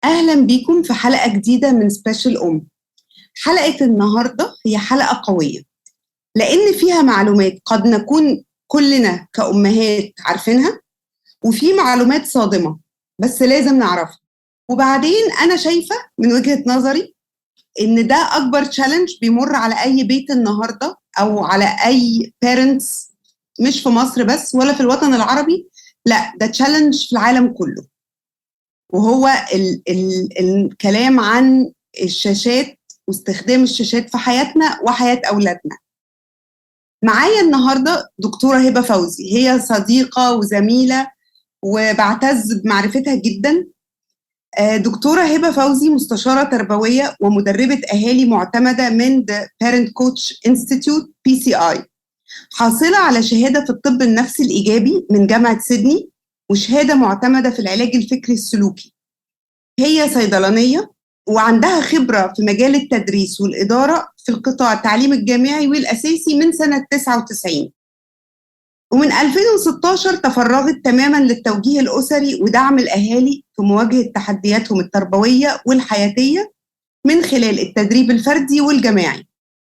أهلا بيكم في حلقة جديدة من سبيشال حلقة النهاردة هي حلقة قوية لأن فيها معلومات قد نكون كلنا كأمهات عارفينها، وفي معلومات صادمة بس لازم نعرفها. وبعدين أنا شايفة من وجهة نظري إن ده أكبر تشالنج بيمر على أي بيت النهاردة أو على أي parents، مش في مصر بس ولا في الوطن العربي، لا ده تشالنج في العالم كله، وهو الكلام عن الشاشات واستخدام الشاشات في حياتنا وحياة أولادنا. معايا النهاردة دكتورة هبة فوزي، هي صديقة وزميلة وبعتز بمعرفتها جدا. دكتورة هبة فوزي مستشارة تربوية ومدربة أهالي معتمدة من The Parent Coach Institute PCI، حاصلة على شهادة في الطب النفسي الإيجابي من جامعة سيدني وشهادة معتمدة في العلاج الفكري السلوكي. هي صيدلانية وعندها خبرة في مجال التدريس والإدارة في القطاع التعليم الجامعي والأساسي من سنة 99، ومن 2016 تفرغت تماما للتوجيه الأسري ودعم الأهالي في مواجهة تحدياتهم التربوية والحياتية من خلال التدريب الفردي والجماعي.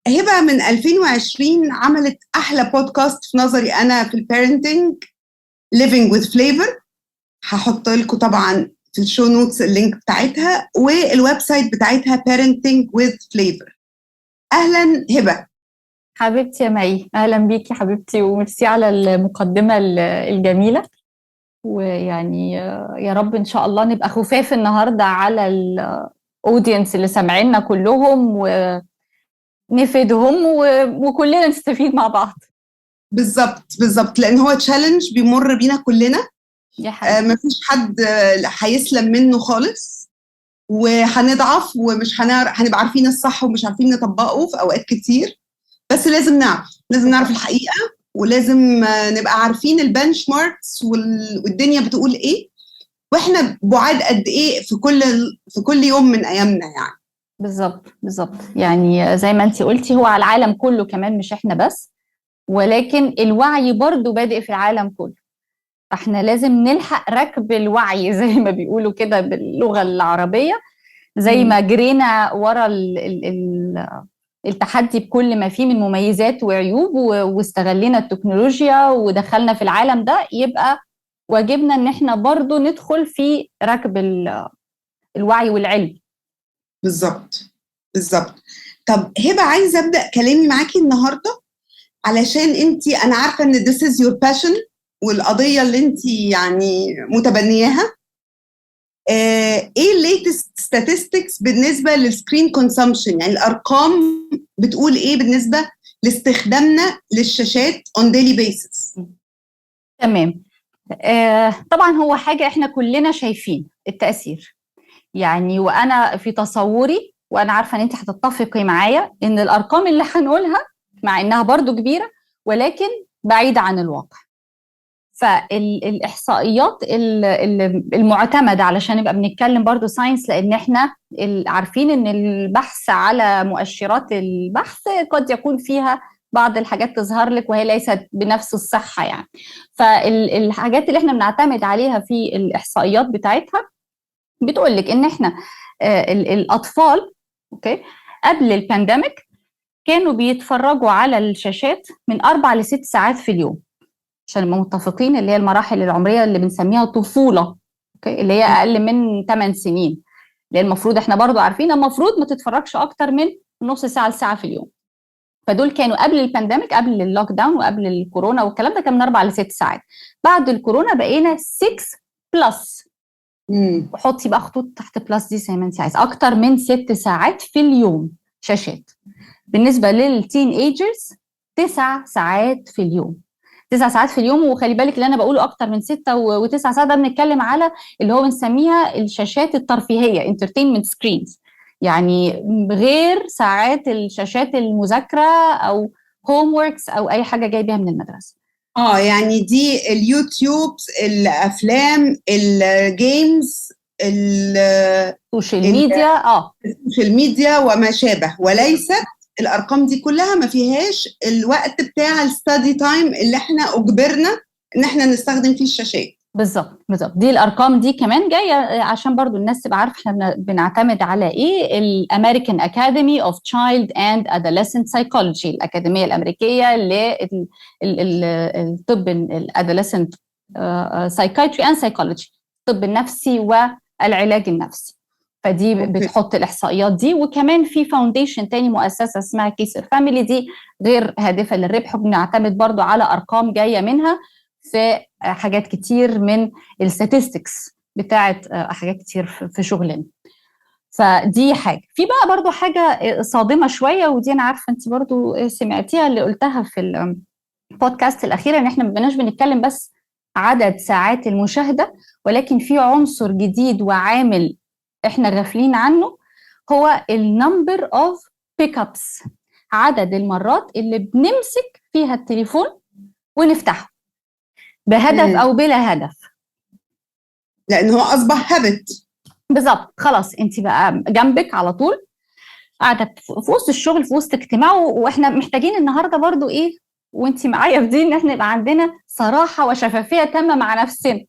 هبة من 2020 عملت أحلى بودكاست في نظري أنا في البيرنتنج، Living with Flavor. هحط لكم طبعا في الشو نوتس اللينك بتاعتها والويب سايت بتاعتها Parenting with Flavor. أهلا هبة. حبيبتي يا مي، أهلا بيكي حبيبتي وميرسي على المقدمة الجميلة. ويعني يا رب إن شاء الله نبقى خفاف النهاردة على الأودينس اللي سامعيننا كلهم ونفيدهم وكلنا نستفيد مع بعض. بالظبط لأن هو تشالنج بيمر بينا كلنا، مفيش حد هيسلم منه خالص، وهنضعف ومش هنبقى عارفين الصح ومش عارفين نطبقه في أوقات كتير، بس لازم نعرف الحقيقة، ولازم نبقى عارفين البنش ماركس والدنيا بتقول ايه، واحنا بعاد قد ايه في كل يوم من ايامنا يعني. بالظبط يعني زي ما انتي قلتي هو على العالم كله كمان، مش احنا بس، ولكن الوعي برضو بادئ في العالم كله، فاحنا لازم نلحق ركب الوعي زي ما بيقولوا كده باللغة العربية، زي ما جرينا ورا التحدي بكل ما فيه من مميزات وعيوب واستغلينا التكنولوجيا ودخلنا في العالم ده، يبقى واجبنا ان احنا برضو ندخل في ركب الوعي والعلم. بالظبط. طب هبة، عايزة أبدأ كلامي معاكي النهاردة علشان أنا عارفة إن this is your passion والقضية اللي أنت يعني متبنياها. ايه الليتست statistics بالنسبه للسكرين كونسامشن؟ يعني الارقام بتقول ايه بالنسبه لاستخدامنا للشاشات on daily basis؟ تمام. طبعا هو حاجه احنا كلنا شايفين التاثير يعني، وانا في تصوري وانا عارفه ان انت هتتفقي معايا ان الارقام اللي هنقولها مع انها برضو كبيره ولكن بعيده عن الواقع. فالإحصائيات المعتمدة علشان نبقى بنتكلم برضو ساينس، لأن احنا عارفين ان البحث على مؤشرات البحث قد يكون فيها بعض الحاجات تظهر لك وهي ليست بنفس الصحة يعني. فالحاجات اللي احنا بنعتمد عليها في الإحصائيات بتاعتها بتقول لك ان احنا الأطفال اوكي قبل البانديميك كانوا بيتفرجوا على الشاشات من 4 ل6 ساعات في اليوم، عشان نبقى متفقين اللي هي المراحل العمريه اللي بنسميها طفوله، اوكي، اللي هي اقل من 8 سنين، اللي المفروض احنا برضو عارفين المفروض ما تتفرجش اكتر من نص ساعه لساعه في اليوم. فدول كانوا قبل البانديميك، قبل اللوك داون وقبل الكورونا والكلام ده، كان من 4 ل6 ساعات. بعد الكورونا بقينا 6 بلس، وحطي بقى خطوط تحت بلس دي زي ما انت عايزه، اكتر من 6 ساعات في اليوم شاشات. بالنسبه للتين ايجرز 9 ساعات في اليوم، 9 ساعات في اليوم. وخلي بالك اللي انا بقوله اكتر من 6 و9 ساعات ده بنتكلم على اللي هو بنسميها الشاشات الترفيهيه entertainment screens، يعني غير ساعات الشاشات المذاكره او هوم وركس او اي حاجه جاي بيها من المدرسه. يعني دي اليوتيوب، الافلام، الجيمز، السوشيال ميديا، السوشيال ميديا وما شابه، وليست الارقام دي كلها ما فيهاش الوقت بتاع الستادي تايم اللي احنا اجبرنا ان احنا نستخدم فيه الشاشات. بالظبط. دي الارقام دي كمان جايه عشان برضو الناس تبقى عارفه احنا بنعتمد على ايه. الامريكان اكاديمي اوف تشايلد اند ادolescent سايكولوجي، الاكاديميه الامريكيه للطب الادolescent سايكايتري اند سايكولوجي، الطب النفسي والعلاج النفسي. فدي بتحط الاحصائيات دي. وكمان في فاونديشن تاني، مؤسسه اسمها كيسر فاميلي، دي غير هادفه للربح، وبنعتمد برضو على ارقام جايه منها في حاجات كتير من الستاتستكس بتاعت حاجات كتير في شغلنا. فدي حاجه. في بقى برضو حاجه صادمه شويه، ودي انا عارفه انت برضو سمعتيها، اللي قلتها في البودكاست الاخيره، ان احنا ما بقناش بنتكلم بس عدد ساعات المشاهده، ولكن في عنصر جديد وعامل احنا غافلين عنه، هو النمبر اوف بيك ابس، عدد المرات اللي بنمسك فيها التليفون ونفتحه بهدف او بلا هدف. لان هو اصبح هابت. بالظبط. خلاص انت بقى جنبك على طول، قاعده في وسط الشغل، في وسط اجتماع، واحنا محتاجين النهارده برضو ايه، وانت معايا في دي، ان احنا يبقى عندنا صراحه وشفافيه تامه مع نفسنا.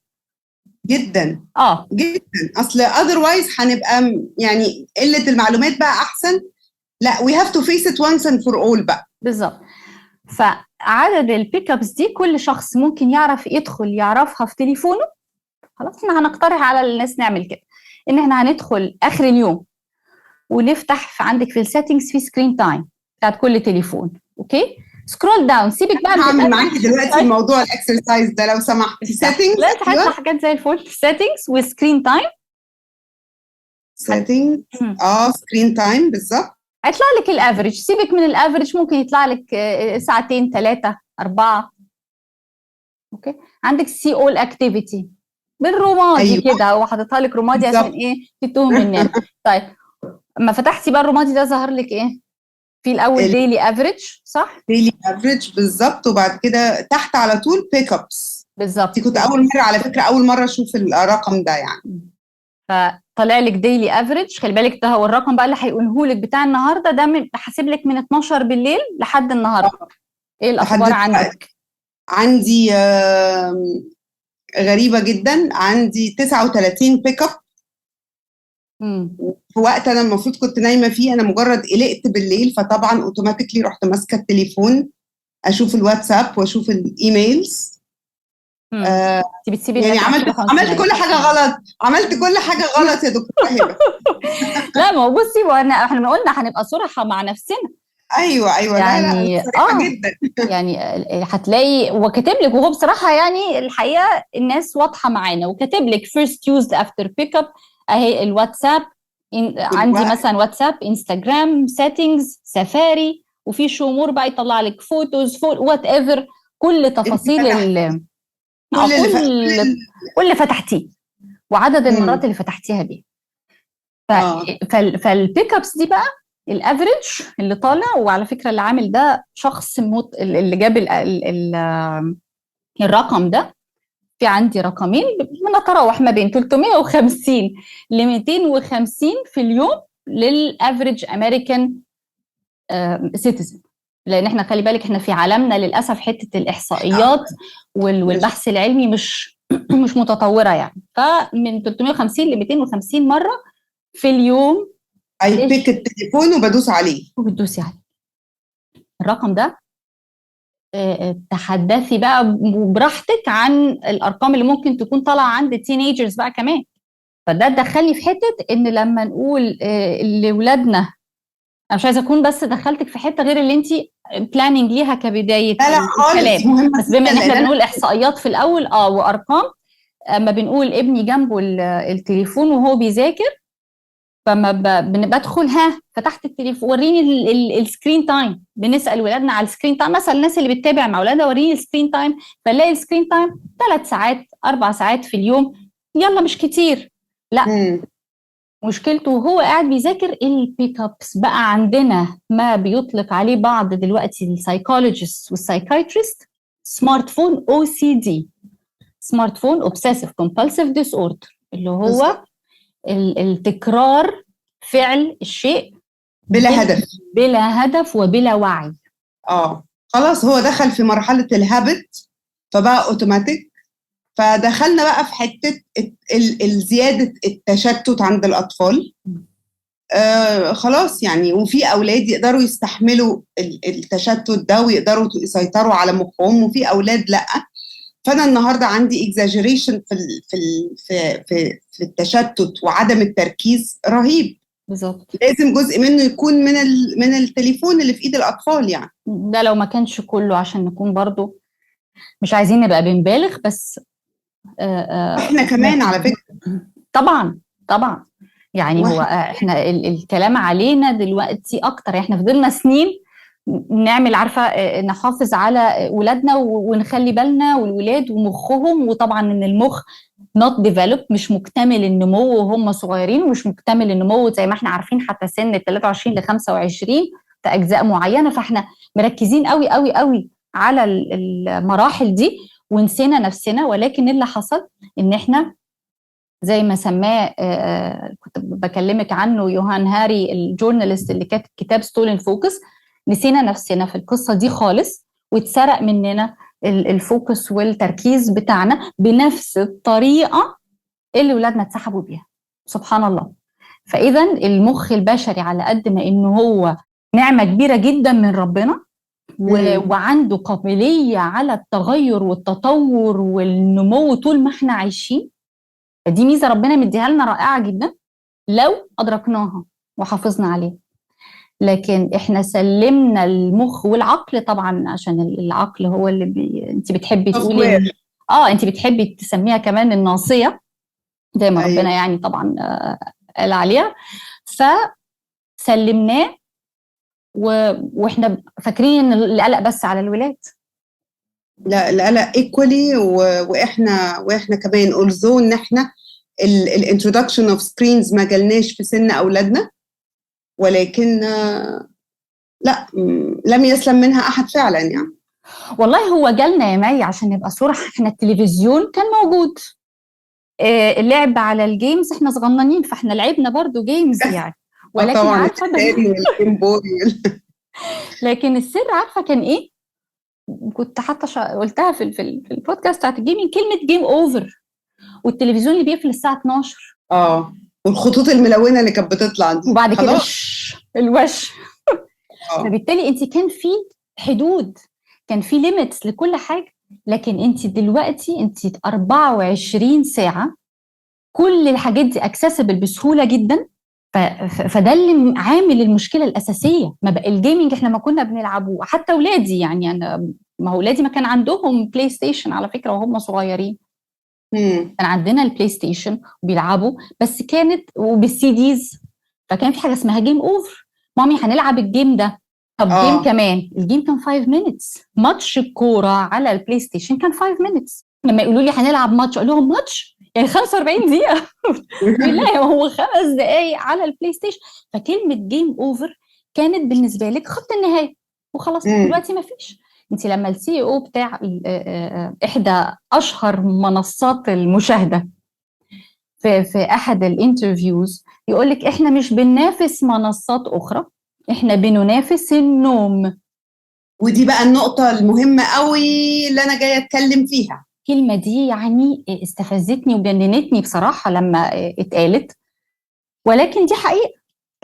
جدا جدا. اصل اذروايز هنبقى يعني قله المعلومات بقى احسن. لا we have to face it once and for all بقى. بالظبط. فعدد البيك ابس دي كل شخص ممكن يعرف يدخل يعرفها في تليفونه. خلاص احنا هنقترح على الناس نعمل كده، ان احنا هندخل اخر اليوم ونفتح في عندك في السيتنجز في سكرين تايم بتاعت كل تليفون. اوكي، سكرول داون، سيبك بقى. هعمل معاكي دلوقتي موضوع الاكسرسايز ده لو سمحتي. سيتنجز، لا هتطلع حاجات زي الفل. سيتنجز وسكرين تايم. سيتنجز سكرين تايم بالظبط. هيطلع لك الافريج، سيبك من الافريج، ممكن يطلع لك ساعتين 3 4. اوكي، عندك سي اول اكتيفيتي بالرمادي كده، هو حاططها لك رمادي عشان ايه تتوه مننا. طيب اما فتحتي بقى الرمادي ده ظهر لك ايه في الاول؟ ديلي افريج، صح؟ ديلي افريج بالظبط، وبعد كده تحت على طول بيك ابس. بالظبط. كنت اول مره على فكره، اول مره اشوف الرقم ده يعني. فطلع لك ديلي افريج. خلي بالك ده هو الرقم بقى اللي هيقوله لك بتاع النهارده، ده حاسب لك من 12 بالليل لحد النهارده. ايه الاخبار عندك؟ عندي غريبه جدا، عندي 39 بيك اب في وقت انا المفروض كنت نايمه فيه. انا مجرد قلقت بالليل، فطبعا اوتوماتيكلي رحت ماسكه التليفون اشوف الواتساب واشوف الايميلز. بتسيبي يعني عملت كل حاجه غلط، عملت كل حاجه غلط يا دكتوره هبه. لا ما هو بصي، احنا قلنا هنبقى صراحه مع نفسنا. ايوه يعني لا جدا. يعني هتلاقي وكاتب لك، وهو بصراحه يعني الحقيقه الناس واضحه معانا، وكاتب لك first used after pickup اهي الواتساب. عندي مثلا واتساب، انستغرام، سيتنجز، سفاري، وفي شو بقى يطلع لك فوتوز، وات ايفر، كل تفاصيل كل اللي فتحتيه وعدد المرات اللي فتحتيها دي. فالبيك ابس دي بقى الافريج اللي طالع. وعلى فكره اللي عامل ده شخص اللي جاب الرقم ده. في عندي رقمين بنتراوح ما بين 350 ل 250 في اليوم للافريج امريكان سيتيزن. لان احنا خلي بالك احنا في عالمنا للاسف حته الاحصائيات والبحث العلمي مش متطوره يعني. فمن 350 ل 250 مره في اليوم اي بيك التليفون وبدوس عليه. وبتدوسي عليه. الرقم ده تحدثي بقى براحتك عن الارقام اللي ممكن تكون طالعه عند التينيجرز بقى كمان. فده دخلني في حته ان لما نقول لاولادنا، انا مش عايزه اكون بس دخلتك في حته غير اللي انت بلاننج ليها كبدايه لا الكلام، بس بما ان احنا بنقول احصائيات في الاول وارقام. اما بنقول ابني جنبه التليفون وهو بيذاكر، فما بدخل فتحت التليفون وريني السكرين تايم. بنسال ولادنا على السكرين تايم، مثلا الناس اللي بتتابع مع اولادها وريني السكرين تايم، فنلاقي السكرين تايم 3 ساعات 4 ساعات في اليوم. يلا مش كتير، لا. مشكلته وهو قاعد بيذاكر البيك ابس. بقى عندنا ما بيطلق عليه بعض دلوقتي السايكولوجيست والسايكايتريست سمارت فون OCD، سمارت فون اوبسيسيف كومبالسيف ديس اوردر، اللي هو التكرار فعل الشيء بلا هدف وبلا وعي. خلاص هو دخل في مرحله الهابت، فبقى اوتوماتيك. فدخلنا بقى في حته زياده التشتت عند الاطفال. خلاص يعني، وفي اولاد يقدروا يستحملوا التشتت ده ويقدروا يسيطروا على مخهم، وفي اولاد لا. فانا النهارده عندي اكزاجريشن في التشتت وعدم التركيز رهيب. بالظبط. لازم جزء منه يكون من التليفون اللي في ايد الاطفال يعني. ده لو ما كانش كله، عشان نكون برضو مش عايزين نبقى بنبالغ، بس احنا كمان على فكره. طبعا طبعا. يعني هو احنا الكلام علينا دلوقتي اكتر. احنا فضلنا سنين نعمل، عارفه، نحافظ على ولادنا ونخلي بالنا والولاد ومخهم، وطبعا ان المخ not developed، مش مكتمل النمو وهم صغيرين، ومش مكتمل النمو زي ما احنا عارفين حتى سن 23 ل 25 في اجزاء معينه. فاحنا مركزين قوي قوي قوي على المراحل دي ونسينا نفسنا. ولكن اللي حصل ان احنا زي ما سماه كنت بكلمك عنه يوهان هاري الجورناليست اللي كاتب كتاب ستولن فوكس، نسينا نفسنا في القصة دي خالص، واتسرق مننا الفوكس والتركيز بتاعنا بنفس الطريقة اللي ولادنا اتسحبوا بيها. سبحان الله. فإذا المخ البشري على قد ما إنه هو نعمة كبيرة جدا من ربنا وعنده قابلية على التغير والتطور والنمو طول ما احنا عايشين، دي ميزة ربنا مديها لنا رائعة جدا لو أدركناها وحافظنا عليها. لكن احنا سلمنا المخ والعقل طبعا، عشان العقل هو اللي انت بتحبي تقولي انت بتحبي تسميها كمان الناصية زي ما ربنا يعني طبعا قال عليها. فسلمناه واحنا فاكرين ان القلق بس على الولاد. لا، القلق ايكوالي، واحنا كمان اولزو ان احنا الانترودكشن اوف سكرينز ما جالناش في سن اولادنا، ولكن لا، لم يسلم منها احد فعلا يعني. والله هو جالنا يا مي عشان نبقى صراحة، احنا التلفزيون كان موجود، اللعب على الجيمز احنا صغننين فاحنا لعبنا برضو جيمز يعني، ولكن طبعا عارفة لكن السر عارفة كان ايه؟ كنت حتى قلتها في البودكاست بتاعت الجيمنج، كلمة جيم اوفر، والتلفزيون اللي بيقفل الساعة 12 والخطوط الملونة اللي كانت بتطلع دي، وبعد كده الوش فبالتالي انت كان في حدود، كان في ليميتس لكل حاجة. لكن انت دلوقتي انت 24 ساعة كل الحاجات دي اكسسبل بسهولة جدا. فده اللي عامل المشكلة الأساسية. ما بقى الجيمنج احنا ما كنا بنلعبه، حتى ولادي يعني أنا، ما هو ولادي ما كان عندهم بلاي ستيشن على فكرة وهم صغيرين. كان عندنا البلاي ستيشن وبيلعبوا، بس كانت وبالسي ديز، فكان في حاجة اسمها جيم اوفر. مامي هنلعب الجيم ده، طب جيم كمان. الجيم كان 5 minutes. ماتش الكورة على البلاي ستيشن كان 5 minutes. لما يقولوا لي هنلعب ماتش اقول لهم ماتش يعني 45 دقيقة بالله هو 5 دقايق على البلاي ستيشن. فكلمة جيم اوفر كانت بالنسبة لك خط النهاية وخلاص. دلوقتي ما فيش. انت لما السي او بتاع احدى اشهر منصات المشاهدة في احد الانترفيوز يقول لك احنا مش بننافس منصات اخرى، احنا بننافس النوم. ودي بقى النقطة المهمة قوي اللي انا جاية اتكلم فيها. الكلمة دي يعني استفزتني وجننتني بصراحة لما اتقالت، ولكن دي حقيقة.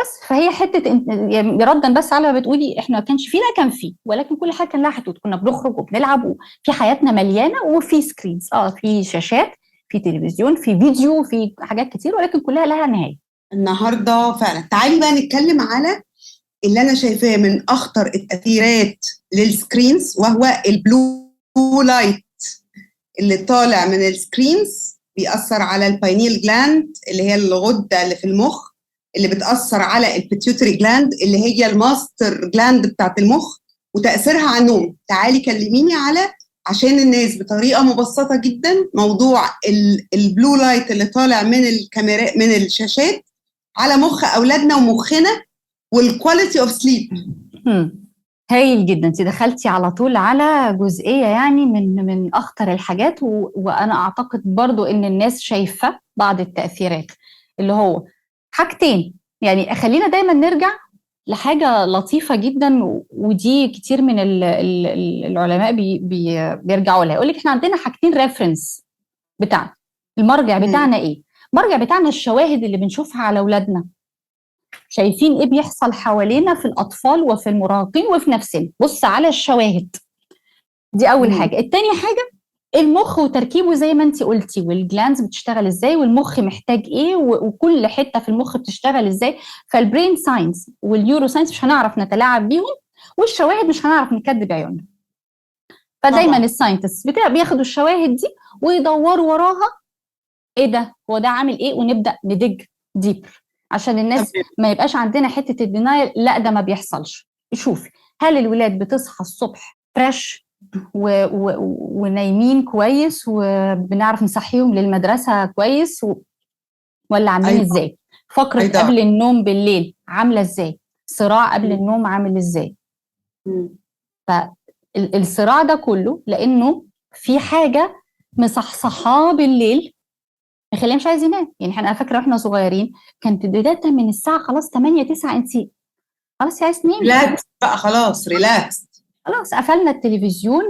بس فهي حتة يعني ردا بس على ما بتقولي احنا ما كانش فينا، كان فيه، ولكن كل حاجة كان لها حدود. كنا بنخرج وبنلعب وفي حياتنا مليانة وفي سكرينز، في شاشات، في تلفزيون، في فيديو، في حاجات كتير، ولكن كلها لها نهاية. النهاردة فعلا تعالي بقى نتكلم على اللي انا شايفاه من اخطر التأثيرات للسكرينز، وهو البلو لايت اللي طالع من السكرينز. بيأثر على الباينيل جلاند اللي هي الغدة اللي في المخ، اللي بتأثر على البيتيوتري جلاند اللي هي الماستر جلاند بتاعت المخ، وتأثيرها على النوم. تعالي كلميني على، عشان الناس بطريقة مبسطة جدا، موضوع البلو لايت اللي طالع من الكاميرا من الشاشات على مخ أولادنا ومخنا، والكواليتي اوف سليب. هايل جدا. انت دخلتي على طول على جزئيه يعني من اخطر الحاجات، وانا اعتقد برضو ان الناس شايفه بعض التاثيرات اللي هو حاجتين. يعني خلينا دايما نرجع لحاجه لطيفه جدا، ودي كتير من العلماء بيرجعوا لها. يقول لك احنا عندنا حاجتين ريفرنس بتاعنا. المرجع بتاعنا ايه؟ المرجع بتاعنا الشواهد اللي بنشوفها على اولادنا. شايفين ايه بيحصل حوالينا في الاطفال وفي المراهقين وفي نفسنا. بص على الشواهد دي اول حاجه. التاني حاجه المخ وتركيبه زي ما انت قلتي، والجلانز بتشتغل ازاي، والمخ محتاج ايه، وكل حته في المخ بتشتغل ازاي. فالبرين ساينس والنيورو ساينس مش هنعرف نتلاعب بيهم، والشواهد مش هنعرف نكذب عيوننا. فدايما الساينتست بياخدوا الشواهد دي ويدوروا وراها، ايه ده، هو ده عامل ايه، ونبدا ندج ديبر عشان الناس ما يبقاش عندنا حته الدينايل. لا ده ما بيحصلش. شوفي، هل الولاد بتصحى الصبح فريش ونايمين كويس وبنعرف نصحيهم للمدرسه كويس ولا عاملين ازاي؟ فقره قبل النوم بالليل عامله ازاي؟ صراع قبل النوم عامل ازاي؟ فالصراع ده كله لانه في حاجه مصحصحاه بالليل مخليه مش عايز ينام. يعني انا فاكره واحنا صغيرين كانت بدايه من الساعه خلاص 8 9 انت خلاص عايز تنامي، ريلاكس بقى، خلاص ريلاكس، خلاص قفلنا التلفزيون،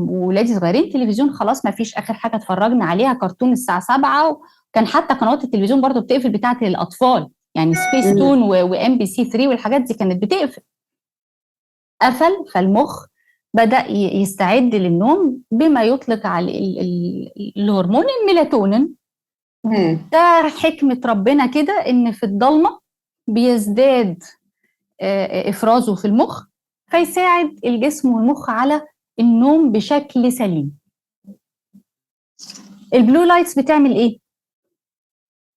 ولادي صغيرين تلفزيون خلاص ما فيش. اخر حاجه اتفرجنا عليها كرتون الساعه 7، وكان حتى قنوات التلفزيون برضو بتقفل بتاعه الاطفال، يعني سبيس تون وام بي سي 3 والحاجات دي كانت بتقفل. قفل، فالمخ بدأ يستعد للنوم بما يطلق على الهرمون الميلاتونين. ده حكمة ربنا كده إن في الضلمة بيزداد إفرازه في المخ، فيساعد الجسم والمخ على النوم بشكل سليم. البلو لايتس بتعمل إيه؟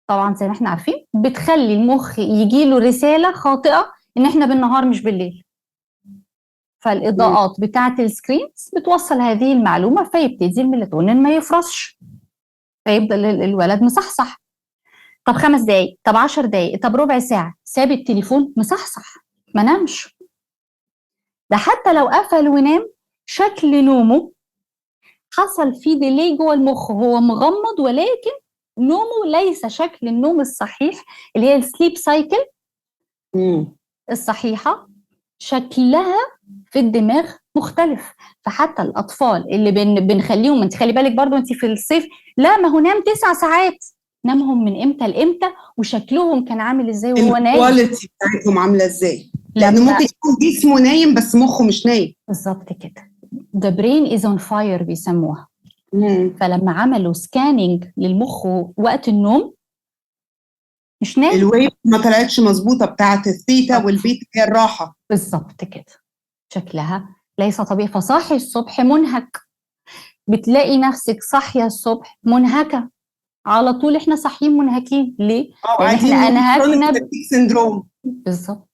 طبعا زي ما احنا عارفين بتخلي المخ يجيله رسالة خاطئة إن احنا بالنهار مش بالليل. فالإضاءات بتاعة السكرينز بتوصل هذه المعلومة، فيبتدي الميلاتونين ما يفرزش، فيفضل الولد مصحصح. طب 5 دقايق، طب 10 دقايق، طب ربع ساعة، ساب التليفون مصحصح ما نامش. ده حتى لو قفل ونام شكل نومه حصل فيه ديلي جوه المخ، هو مغمض ولكن نومه ليس شكل النوم الصحيح اللي هي السليب سايكل الصحيحة، شكلها في الدماغ مختلف. فحتى الأطفال اللي بنخليهم، انت خلي بالك برضو انت في الصيف، لا ما هو نام 9 ساعات، نامهم من امتى لامتى وشكلهم كان عامل ازاي وهو نايم، الكواليتي بتاعتهم عامله ازاي، لان ممكن يكون جسمه نايم بس مخه مش نايم. بالظبط كده، the brain is on fire بيسموها. فلما عملوا سكاننج للمخ وقت النوم مش نايم، الويف ما طلعتش مظبوطه بتاعه الثيتا والبيتا هي الراحه. بالظبط كده، شكلها ليس طبيعي. فصاحي الصبح منهك، بتلاقي نفسك صاحيه الصبح منهكه على طول. احنا صاحيين منهكين ليه؟ لان احنا انهكنا سندروم. بالظبط.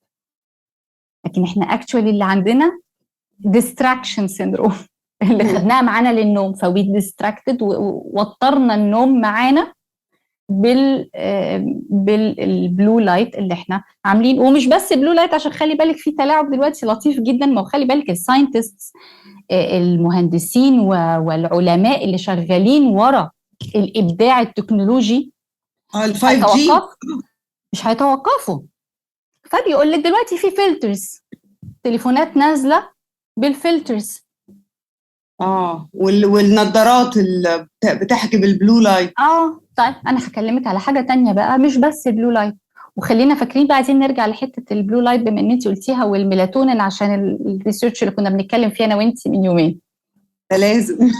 لكن احنا اكشولي اللي عندنا ديستراكشن سيندروم اللي خدناها معانا للنوم، فوي ديستراكتد ووترنا النوم معانا بالبلو لايت اللي احنا عاملين. ومش بس بلو لايت، عشان خلي بالك في تلاعب دلوقتي لطيف جدا. ما هو خلي بالك الساينتستس المهندسين والعلماء اللي شغالين ورا الابداع التكنولوجي مش هيتوقفوا. فبيقول لك دلوقتي في فلترز، تليفونات نازله بالفلترز، والنظارات اللي بتحجب البلو لايت. طيب انا هكلمك على حاجه تانية بقى، مش بس البلو لايت. وخلينا فاكرين بقى، عايزين نرجع لحته البلو لايت بما ان انت قلتيها، والميلاتونين، عشان الريسيرش اللي كنا بنتكلم فيه انا وانت من يومين. ده لازم.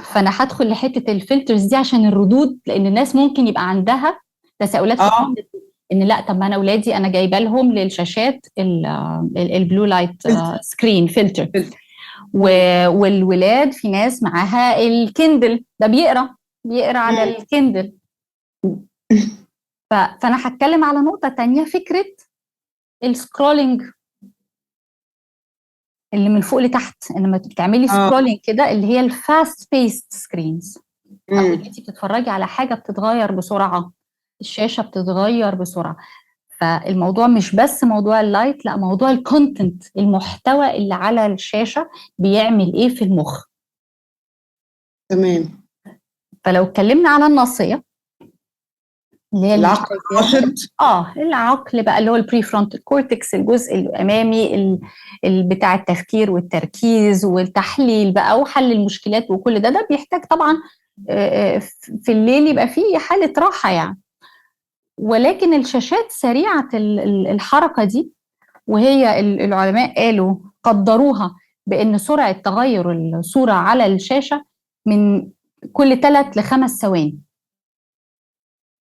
فانا هدخل لحته الفلترز دي عشان الردود، لان الناس ممكن يبقى عندها تساؤلات ان لا، طب ما انا اولادي انا جايبه لهم للشاشات البلو لايت سكرين فلتر، والولاد في ناس معاها الكندل ده بيقرا على الكندل. فانا هتكلم على نقطه تانية، فكره السكرولينج اللي من فوق لتحت. لما بتعملي سكرولينج كده اللي هي الفاست بيست سكرينز، او اللي انت بتتفرجي على حاجه بتتغير بسرعه، الشاشه بتتغير بسرعه. فالموضوع مش بس موضوع اللايت، لا، موضوع الكونتنت، المحتوى اللي على الشاشه بيعمل ايه في المخ. تمام. فلو اتكلمنا على الناصيه، اللي هي العقل الراشد. العقل بقى اللي هو البري فرونتال كورتكس، الجزء الامامي بتاع التفكير والتركيز والتحليل بقى وحل المشكلات وكل ده بيحتاج طبعا في الليل يبقى فيه حالة راحة يعني. ولكن الشاشات سريعة الحركة دي، وهي العلماء قالوا قدروها بأن سرعة تغير الصورة على الشاشة من كل 3 ل5 ثواني،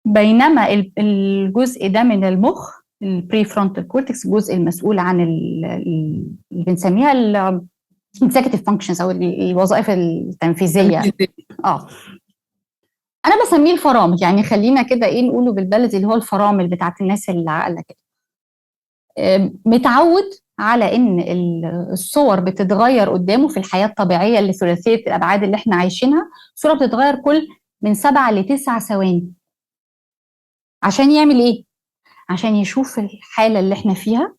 بينما الجزء ده من المخ البري فرونتال كورتكس، الجزء المسؤول عن اللي بنسميها الاكزيكتيف فانكشنز او الوظائف التنفيذيه. انا بسميه الفرامل، يعني خلينا كده نقوله بالبلدي اللي هو الفرامل بتاعت الناس اللي عاقله كده. متعود على ان الصور بتتغير قدامه في الحياه الطبيعيه اللي ثلاثيه الابعاد اللي احنا عايشينها، الصوره بتتغير كل من 7 ل 9 ثواني. عشان يعمل ايه؟ عشان يشوف الحاله اللي احنا فيها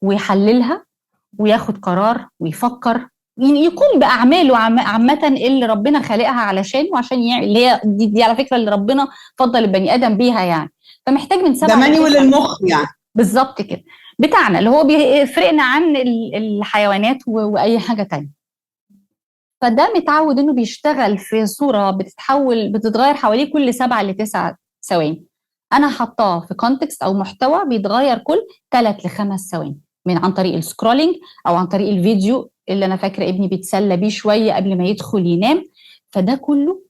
ويحللها وياخد قرار ويفكر، يقوم باعماله عامه اللي ربنا خالقها علشان وعشان يعمل، اللي هي دي على فكره اللي ربنا فضل البني ادم بيها يعني. فمحتاج من 7 ده مانيوال المخ يعني بالظبط كده بتاعنا، اللي هو بيفرقنا عن الحيوانات واي حاجه تانية. فده متعود انه بيشتغل في صوره بتتغير حواليه كل 7 ل 9 ثواني. انا حطاه في كونتكست او محتوى بيتغير كل 3 ل 5 ثواني، من عن طريق السكرولينج او عن طريق الفيديو اللي انا فاكره ابني بيتسلى بيه شويه قبل ما يدخل ينام. فده كله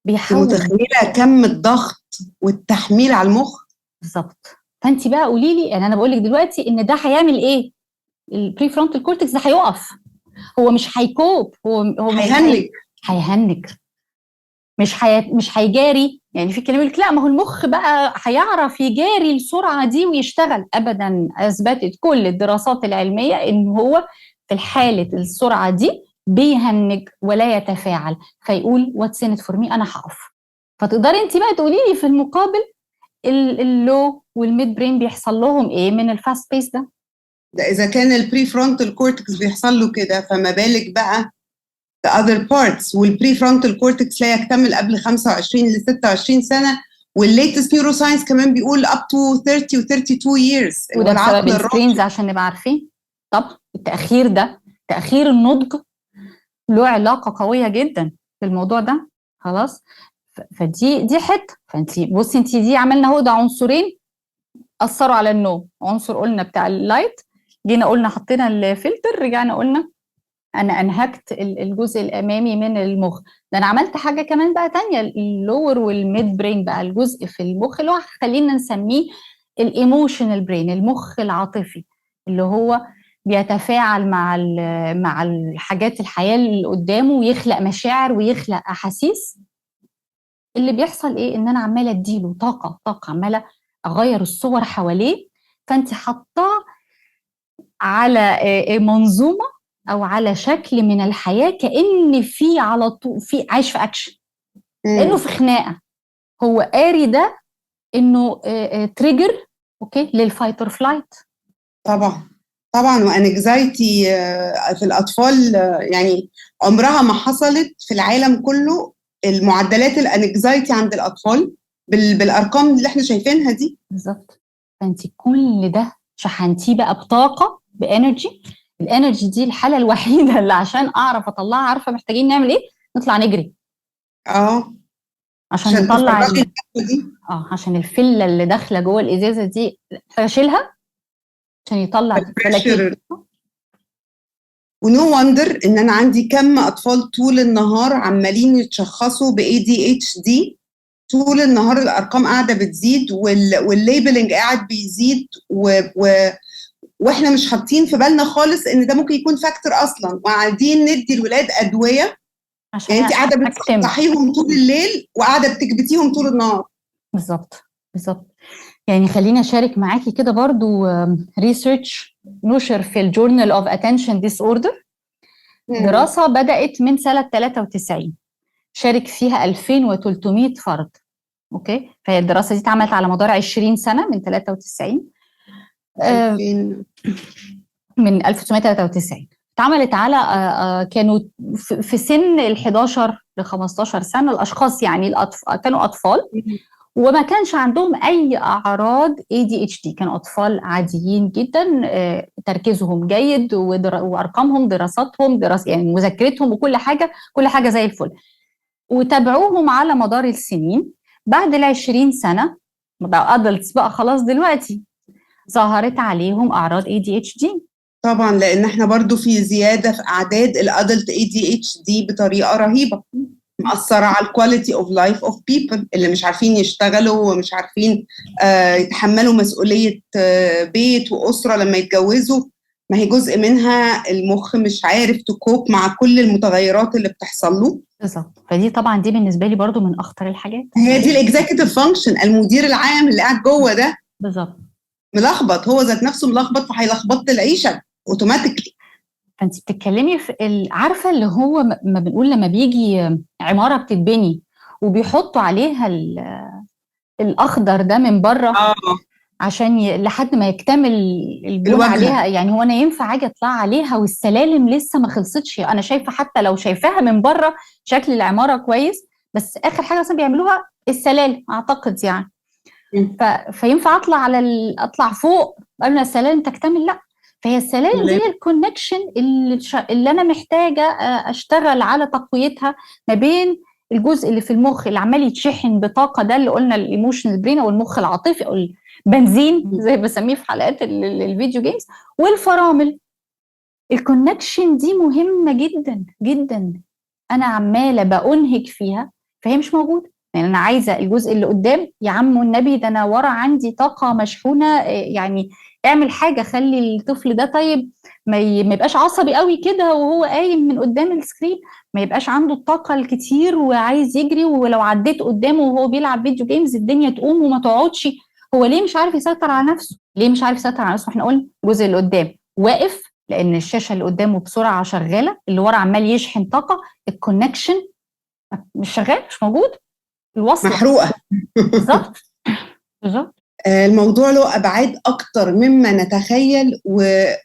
بيحاول. متخيله كم الضغط والتحميل على المخ؟ بالظبط. فانت بقى قولي لي، يعني انا بقول لك دلوقتي ان ده هيعمل ايه؟ البري فرونتال كورتكس ده هيقف، هو مش هيكوب، هو مش هيهنج، مش هيجاري. يعني في كلام لك لا ما هو المخ بقى هيعرف يجاري السرعه دي ويشتغل. ابدا، اثبتت كل الدراسات العلميه ان هو في الحاله السرعه دي بيهنج ولا يتفاعل، فيقول واتس ان فور مي، انا هقف. فتقدري انت بقى تقولي لي في المقابل اللو والميد برين بيحصل لهم ايه من الفاست بيس ده اذا كان البري فرونتال كورتكس بيحصل له كده، فما بالك بقى the other parts. والبري فرونتال كورتكس لا يكتمل قبل 25 ل 26 سنه، والليتست نيورو ساينس كمان بيقول up to 30 و 32 years. وده بسبب السكرينز عشان نبقى عارفين. طب التاخير ده، تاخير النضج، له علاقه قويه جدا بالموضوع ده. خلاص، فدي حته. فانت بصي، انت دي عملنا اهو ده عنصرين اثروا على النوم. عنصر قلنا بتاع اللايت، جينا قلنا حطينا الفلتر، رجعنا قلنا انا انهكت الجزء الامامي من المخ. ده انا عملت حاجه كمان بقى تانية، اللور والميد برين بقى، الجزء في المخ اللي هو خلينا نسميه الايموشنال برين، المخ العاطفي، اللي هو بيتفاعل مع الحاجات الحياه اللي قدامه ويخلق مشاعر ويخلق احاسيس. اللي بيحصل ايه؟ ان انا عماله اديله طاقه، عماله اغير الصور حواليه. فانت حاطاه على منظومه او على شكل من الحياه كأن في على طول في عايش في اكشن، انه في خناقه. هو قاري ده انه تريجر اوكي للفايت اور فلايت. طبعا وانكزايتي في الاطفال يعني عمرها ما حصلت في العالم كله المعدلات الانكزايتي عند الاطفال بالارقام اللي احنا شايفينها دي. بالظبط. فانت كل ده شحنتيه بقى بطاقه، بانرجي. الانرجي دي الحاله الوحيده اللي عشان اعرف اطلعها، عارفه محتاجين نعمل ايه؟ نطلع نجري عشان نطلع دي. عشان الفله اللي داخله جوه الازازه دي اشيلها عشان يطلع دي. ونو وندر ان انا عندي كم اطفال طول النهار عمالين يتشخصوا ب ADHD طول النهار. الارقام قاعده بتزيد والليبلنج قاعد بيزيد واحنا مش حاطين في بالنا خالص ان ده ممكن يكون فاكتور اصلا، وقاعدين ندي الولاد ادويه. يعني انت قاعده بتصحيهم طول الليل وقاعده بتكبتيهم طول النهار. بالظبط. يعني خليني اشارك معاكي كده برضو ريسيرش نشر في الجورنال اوف اتنشن ديس اوردر. دراسه بدات من سنه 93 شارك فيها 2300 فرد. اوكي، فهي الدراسه دي اتعملت على مدار 20 سنه من 93 من 1993. اتعملت على كانوا في سن ال 11 ل 15 سنه الاشخاص، يعني كانوا اطفال، وما كانش عندهم أي أعراض ADHD، كانوا أطفال عاديين جدا، تركيزهم جيد وأرقامهم دراساتهم يعني مذاكرتهم وكل حاجة، كل حاجة زي الفل. وتابعوهم على مدار السنين. بعد 20 سنة بقى أدلتس بقى خلاص دلوقتي، ظهرت عليهم أعراض ADHD. طبعا لان احنا برضو في زياده في اعداد الادلت ADHD بطريقه رهيبه، مأثره على الكواليتي اوف لايف اوف بيبل اللي مش عارفين يشتغلوا ومش عارفين يتحملوا مسؤوليه بيت واسره لما يتجوزوا. ما هي جزء منها المخ مش عارف تكوب مع كل المتغيرات اللي بتحصل له. بالظبط. فدي طبعا دي بالنسبه لي برضو من اخطر الحاجات. هي دي الاكزيكتيف فانكشن، المدير العام اللي قاعد جوه ده بالظبط ملخبط، هو ذات نفسه ملخبط، فهيلخبط العيشه اوتوماتيكلي. فانت بتتكلمي في عارفه اللي هو ما بنقول لما بيجي عماره بتتبني وبيحطوا عليها الاخضر ده من بره عشان لحد ما يكتمل البنى عليها. يعني هو انا ينفع اجي اطلع عليها والسلالم لسه ما خلصتش؟ انا شايفه حتى لو شايفاها من بره شكل العماره كويس، بس اخر حاجه مثلا بيعملوها السلالم اعتقد يعني. فينفع اطلع اطلع فوق قبل ما السلالم تكتمل؟ لا. فهي السلالم دي الكونكشن اللي انا محتاجه اشتغل على تقويتها ما بين الجزء اللي في المخ اللي عمال يتشحن بطاقه، ده اللي قلنا الايموشنز برين او المخ العاطفي او البنزين زي ما بسميه في حلقات الفيديو جيمز، والفرامل. الكونكشن دي مهمه جدا جدا، انا عماله بأنهك فيها فهي مش موجوده. يعني انا عايزه الجزء اللي قدام، يا عم والنبي ده انا ورا عندي طاقه مشحونه، يعني اعمل حاجه خلي الطفل ده طيب ما يبقاش عصبي قوي كده وهو قايم من قدام السكرين، ما يبقاش عنده الطاقه الكتير وعايز يجري، ولو عديت قدامه وهو بيلعب فيديو جيمز الدنيا تقوم وما تقعدش. هو ليه مش عارف يسيطر على نفسه؟ ليه مش عارف يسيطر على نفسه؟ احنا قلنا الجزء اللي قدام واقف لان الشاشه اللي قدامه بسرعه شغاله، اللي ورا عمال يشحن طاقه، الكونكشن مش شغال، مش موجود، الوصله محروقه. بالظبط بالظبط. الموضوع له ابعاد اكتر مما نتخيل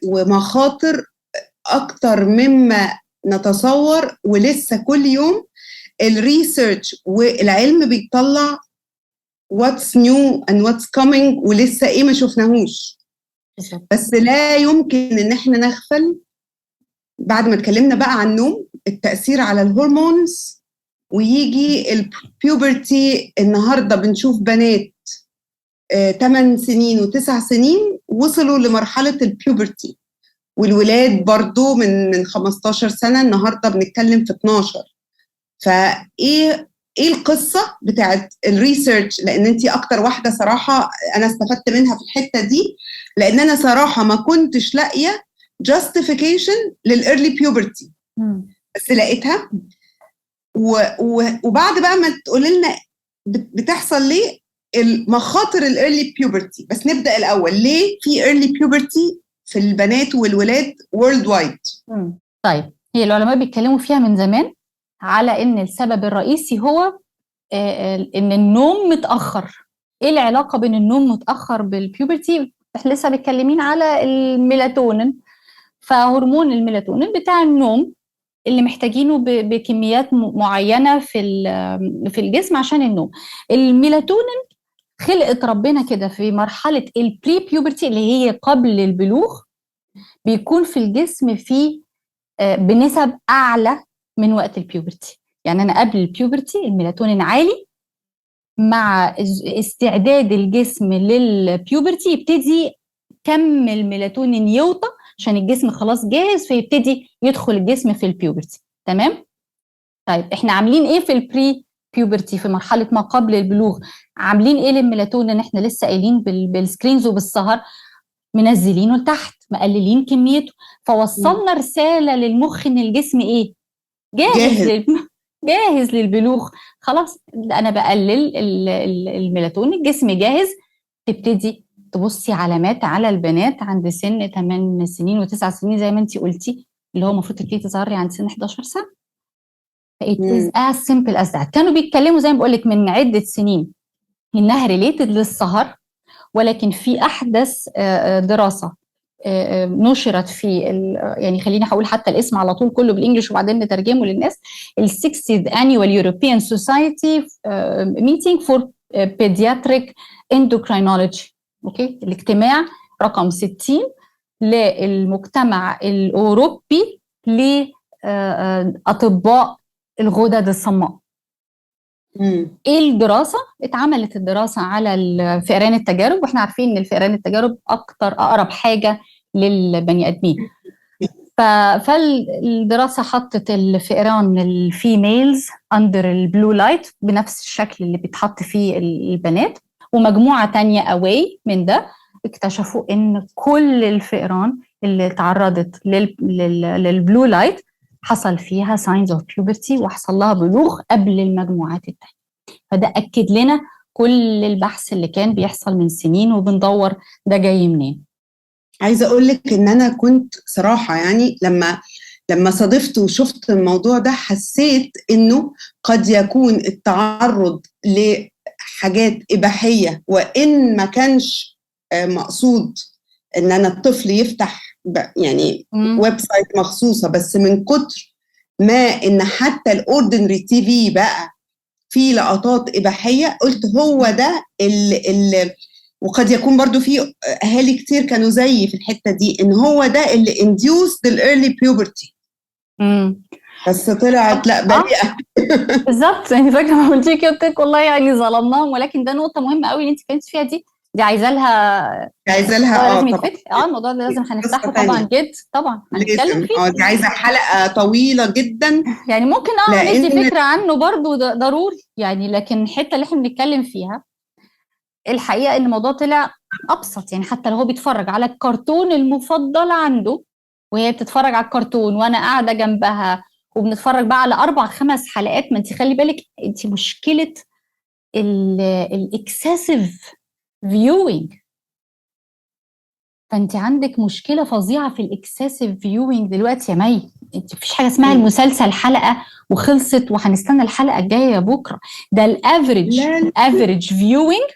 ومخاطر اكتر مما نتصور، ولسه كل يوم الريسيرش والعلم بيطلع what's new and what's coming، ولسه ايه ما شفناهوش. بس لا يمكن ان احنا نغفل بعد ما اتكلمنا بقى عن النوم، التأثير على الهرمونز، ويجي البيوبرتي. النهارده بنشوف بنات 8 سنين و9 سنين وصلوا لمرحلة البيوبرتي، والولاد برضو من 15 سنة النهارده بنتكلم في 12. فايه القصة بتاعت الريسيرش؟ لان انتي اكتر واحدة صراحة انا استفدت منها في الحتة دي، لان انا صراحة ما كنتش لاقية justification للإيرلي بيوبرتي، بس لقيتها. وبعد بقى ما تقولي لنا بتحصل ليه المخاطر الإيرلي بيوبرتي، بس نبدأ الأول ليه في إيرلي بيوبرتي في البنات والولاد وورلد وايد؟ طيب، هي العلماء بيتكلموا فيها من زمان على ان السبب الرئيسي هو ان النوم متأخر. ايه العلاقة بين النوم متأخر بالبيوبرتي؟ احنا لسه متكلمين على الميلاتونين، فهرمون الميلاتونين بتاع النوم اللي محتاجينه بكميات معينة في الجسم عشان النوم. الميلاتونين خلقت ربنا كده في مرحلة البري بيوبرتي اللي هي قبل البلوغ، بيكون في الجسم فيه بنسب أعلى من وقت البيوبرتي. يعني أنا قبل البيوبرتي الميلاتونين عالي، مع استعداد الجسم للبيوبرتي يبتدي كم الميلاتونين يوطى عشان الجسم خلاص جاهز، فيبتدي يدخل الجسم في البيوبرتي. تمام؟ طيب احنا عاملين ايه في البري بيوبرتي في مرحله ما قبل البلوغ؟ عاملين ايه للميلاتونين؟ احنا لسه قايلين بالسكرينز وبالسهر منزلينه لتحت، مقللين كميته، فوصلنا رساله للمخ ان الجسم ايه؟ جاهز للبلوغ. خلاص انا بقلل الميلاتونين، الجسم جاهز. تبتدي تبصي علامات على البنات عند سن 8 سنين و9 سنين زي ما انت قلتي، اللي هو المفروض تبتدي تظهري عند سن 11 سنه. It is as simple as that. كانوا بيتكلموا زي ما بقول لك من عده سنين انها ريليتد للسهر، ولكن في احدث دراسه نشرت في يعني خليني هقول حتى الاسم على طول كله بالانجلش وبعدين نترجمه للناس. ال 60th Annual European Society Meeting for بيدياتريك اندوكراينولوجي. اوكي، الاجتماع رقم 60 للمجتمع الأوروبي لأطباء الغدد الصماء. ايه الدراسة؟ اتعملت الدراسة على الفئران التجارب، واحنا عارفين ان الفئران التجارب اكتر اقرب حاجة للبني ادمين. فالدراسة حطت الفئران الفيميلز اندر البلو لايت بنفس الشكل اللي بيتحط فيه البنات، ومجموعة تانية اواي من ده اكتشفوا ان كل الفئران اللي تعرضت للبلو لايت حصل فيها signs of puberty وحصل لها بلوغ قبل المجموعات التانية. فده أكد لنا كل البحث اللي كان بيحصل من سنين وبندور ده جاي منين. عايزة أقول لك إن أنا كنت صراحة يعني لما صادفت وشفت الموضوع ده حسيت إنه قد يكون التعرض لحاجات إباحية، وإن ما كانش مقصود إن أنا الطفل يفتح يعني ويب سايت مخصوصة، بس من كتر ما إن حتى الأوردينري تي في بقى في لقطات إباحية، قلت هو ده اللي وقد يكون برضو في أهالي كتير كانوا زيي في الحتة دي، إن هو ده اللي induced the early puberty. بس طلعت لا بريئة. بالظبط، يعني فاكرة ما قلتي كده قلت لك والله يعني ظلمناهم، ولكن ده نقطة مهمة قوي اللي انت كنت فيها دي عايزة لها لازم يتفتح. الموضوع ده لازم هنفتحه طبعا طبعا هنتكلم فيه. دي عايزة حلقة طويلة جدا يعني ممكن ندي فكرة عنه برضو ضروري يعني، لكن الحتة اللي احنا بنتكلم فيها الحقيقة ان الموضوع طلع ابسط. يعني حتى لو هو بيتفرج على الكرتون المفضل عنده وهي بتتفرج على الكرتون وانا قاعدة جنبها وبنتفرج بقى على 4-5 حلقات، ما انت خلي بالك انت مشكلة الاكسسيف فيوينج، فانت عندك مشكلة فظيعة في الاكسسيف فيوينج دلوقتي يا مي. انت مفيش حاجة اسمها المسلسل حلقة وخلصت وهنستنى الحلقة الجاية بكرة. ده الافريج فيوينج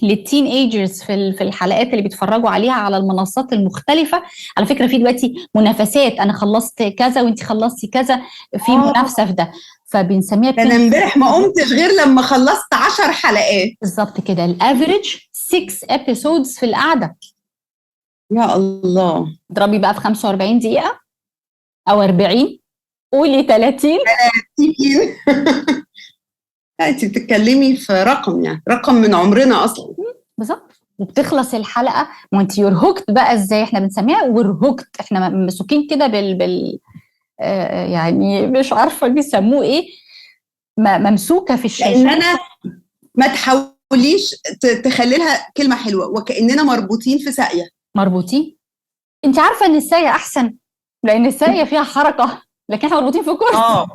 للتين ايجرز في الحلقات اللي بيتفرجوا عليها على المنصات المختلفة. على فكرة في دلوقتي منافسات، انا خلصت كذا وانت خلصتي كذا، في منافسة في ده، فبنسميها انا امبارح ما قمتش غير لما خلصت 10 حلقات بالظبط كده. الافريج 6 episodes في القعدة. يا الله، اضربي بقى في 45 دقيقة او 40، قولي 30. انت بتتكلمي في رقم، يعني رقم من عمرنا اصلا. بالظبط، وبتخلص الحلقه وانت يرهقت بقى، ازاي احنا بنسميها ورهقت، احنا مسوكين كده يعني مش عارفه بيسموه ايه، ممسوكه في الشاشه. لان انا ما تحاوليش تخلي لها كلمه حلوه، وكاننا مربوطين في ساقيه. مربوطين؟ انت عارفه ان الساقيه احسن، لان الساقيه فيها حركه، لكن احنا مربوطين في كرسي.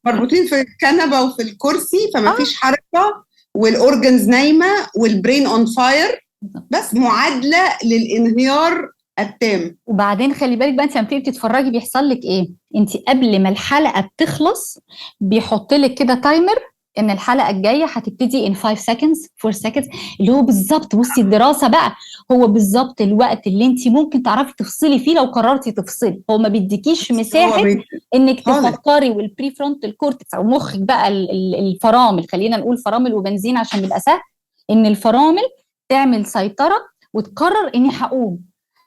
مربوطين في الكنبه وفي الكرسي، فما فيش حركه، والاورجنز نايمه والبرين اون فاير، بس معادله للانهيار التام. وبعدين خلي بالك بقى، انت لما بتيجي تتفرجي بيحصل لك ايه؟ انت قبل ما الحلقه بتخلص بيحط لك كده تايمر ان الحلقه الجايه هتبتدي in 5 seconds 4 seconds، اللي هو بالظبط، بصي الدراسه بقى هو بالظبط الوقت اللي انت ممكن تعرفي تفصلي فيه لو قررتي تفصلي. هو ما بيديكيش مساحه انك تفكري، والبري فرونتال كورتكس او مخك بقى الفرامل، خلينا نقول فرامل وبنزين عشان يبقى سهل، ان الفرامل تعمل سيطره وتقرر اني هقوم.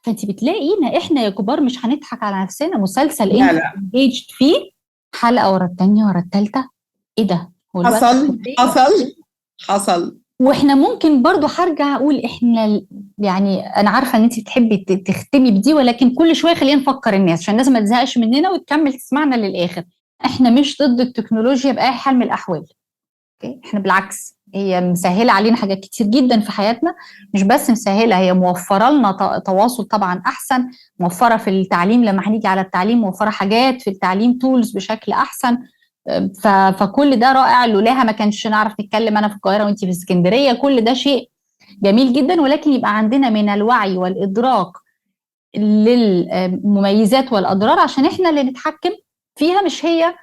فانت بتلاقينا احنا يا كبار مش هنضحك على نفسنا، مسلسل انت انجيجد فيه حلقه ورا الثانيه ورا الثالثه، ايه ده؟ حصل. واحنا ممكن برضو هرجع اقول احنا يعني انا عارفه ان انت بتحبي تختمي بدي، ولكن كل شويه خلينا نفكر الناس عشان الناس ما تزهقش مننا وتكمل تسمعنا للاخر. احنا مش ضد التكنولوجيا باي حال من الاحوال، احنا بالعكس هي مسهله علينا حاجات كتير جدا في حياتنا، مش بس مسهله، هي موفره لنا تواصل طبعا احسن، موفره في التعليم لما هنيجي على التعليم، موفره حاجات في التعليم تولز بشكل احسن، فكل ده رائع. لولاها ما كانش نعرف نتكلم انا في القاهره وانت في اسكندريه، كل ده شيء جميل جدا، ولكن يبقى عندنا من الوعي والادراك للمميزات والاضرار عشان احنا اللي نتحكم فيها، مش هي